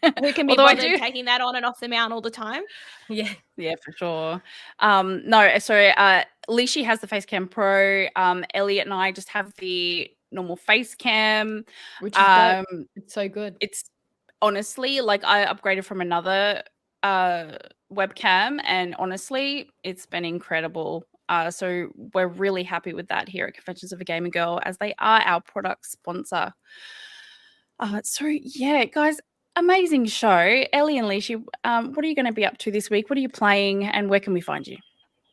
who can be bothered taking that on and off the mount all the time? Yeah, for sure. Leaney has the Facecam Pro. Elliot and I just have the normal Facecam, which is dope. It's so good. It's honestly like I upgraded from another webcam, and honestly, it's been incredible. So we're really happy with that here at Confessions of a Gamer Girl, as they are our product sponsor. Guys. Amazing show. Ellie and Leaney, what are you going to be up to this week? What are you playing, and where can we find you?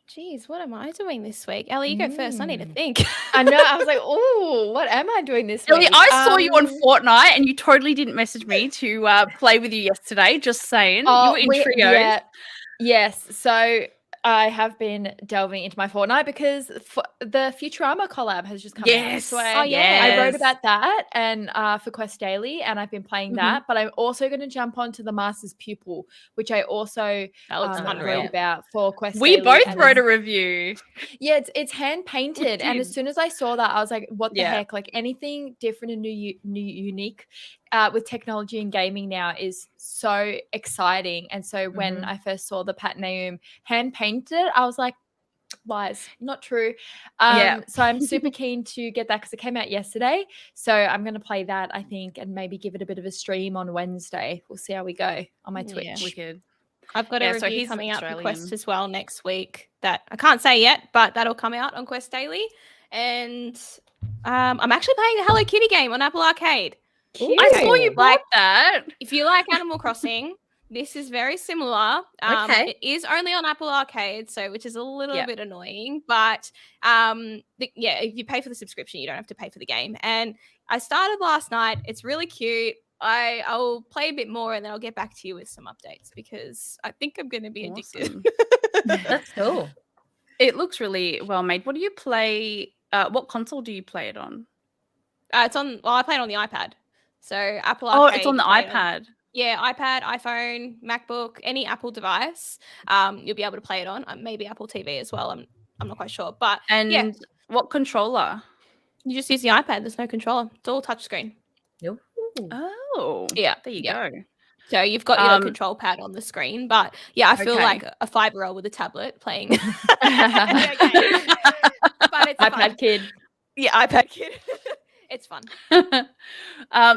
Geez, what am I doing this week? Ellie, you go first. I need to think. I know. I was like, oh, what am I doing this week? Ellie, I saw you on Fortnite, and you totally didn't message me to play with you yesterday. Just saying. You were in trios. Yeah. Yes. So I have been delving into my Fortnite because the Futurama collab has just come out. So I wrote about that and for Quest Daily, and I've been playing that. But I'm also going to jump onto the Master's Pupil, which I also wrote about for Quest Daily. We both wrote a review. Yeah, it's hand painted, and as soon as I saw that, I was like, "What the heck? Like anything different and new, unique." With technology and gaming now is so exciting. And so when I first saw the Pat Naum hand painted, I was like, lies, not true. So I'm super keen to get that because it came out yesterday. So I'm going to play that, I think, and maybe give it a bit of a stream on Wednesday. We'll see how we go on my Twitch. Yeah, wicked. I've got a review coming out for Quest as well next week that I can't say yet, but that'll come out on Quest Daily. And I'm actually playing the Hello Kitty game on Apple Arcade. I saw you like that. If you like Animal Crossing, this is very similar. It is only on Apple Arcade, which is a little bit annoying. But if you pay for the subscription, you don't have to pay for the game. And I started last night. It's really cute. I'll play a bit more and then I'll get back to you with some updates because I think I'm going to be addicted. That's cool. It looks really well made. What do you play? What console do you play it on? It's on. Well, I play it on the iPad. So Apple Oh, Arcade. it's on the iPad. iPad, iPhone, MacBook, any Apple device. You'll be able to play it on. Maybe Apple TV as well. I'm not quite sure, but And what controller? You just use the iPad. There's no controller. It's all touchscreen. Nope. Oh, Yeah. There you go. So you've got your control pad on the screen, but yeah, I feel like a 5-year-old with a tablet playing. But it's iPad fun. kid. Yeah, iPad kid. It's fun.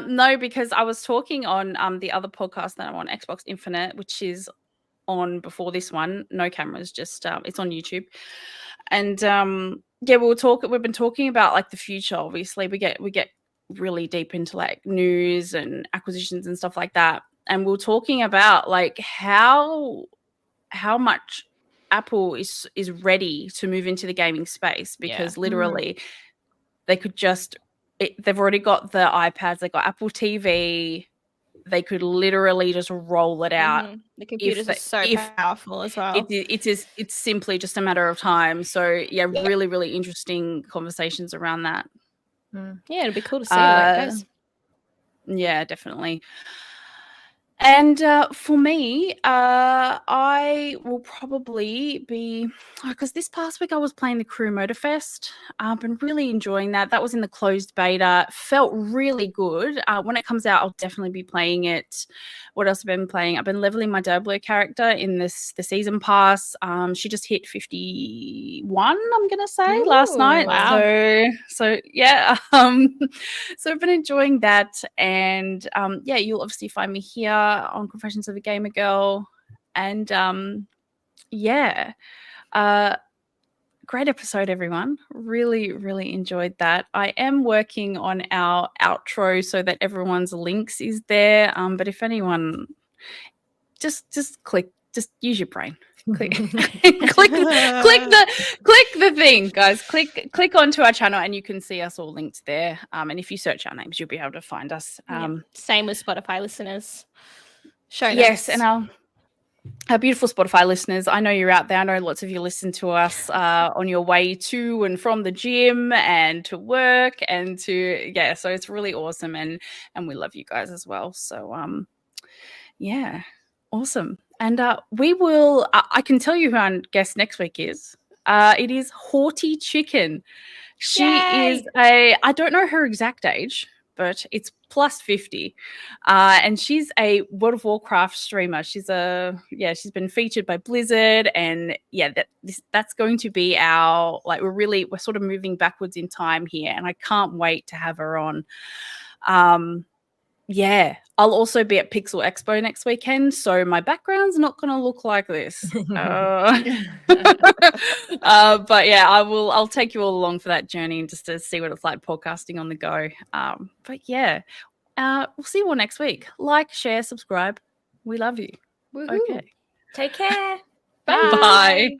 No, because I was talking on the other podcast that I'm on, Xbox Infinite, which is on before this one. No cameras, just it's on YouTube. And we've been talking about like the future. Obviously, we get really deep into like news and acquisitions and stuff like that. And we're talking about like how much Apple is ready to move into the gaming space, because literally they could just they've already got the iPads, they've got Apple TV, they could literally just roll it out. The computers are so powerful as well. It's simply just a matter of time. So really, really interesting conversations around that. Yeah, it'll be cool to see where it goes. Yeah, definitely. And for me, I will probably be, because this past week I was playing the Crew Motorfest. I've been really enjoying that. That was in the closed beta. Felt really good. When it comes out, I'll definitely be playing it. What else have I been playing? I've been leveling my Diablo character in the season pass. She just hit 51, I'm going to say, last night. Wow. So yeah. So I've been enjoying that. And you'll obviously find me here on Confessions of a Gamer Girl. And great episode, everyone. Really, really enjoyed that. I am working on our outro so that everyone's links is there. But if anyone, just use your brain. Click the thing, guys. Click onto our channel and you can see us all linked there. And if you search our names, you'll be able to find us. Same with Spotify listeners. Show notes. Yes, and our beautiful Spotify listeners, I know you're out there. I know lots of you listen to us on your way to and from the gym and to work and to so it's really awesome, and we love you guys as well. So awesome. And we will. I can tell you who our guest next week is. It is Haughty Chicken. She is I don't know her exact age, but it's plus 50. And she's a World of Warcraft streamer. She's been featured by Blizzard, and that's going to be our, like, we're sort of moving backwards in time here, and I can't wait to have her on. I'll also be at Pixel Expo next weekend, so my background's not going to look like this. But I'll take you all along for that journey and just to see what it's like podcasting on the go. We'll see you all next week. Like, share, subscribe. We love you. Woo-hoo. Okay. Take care. Bye.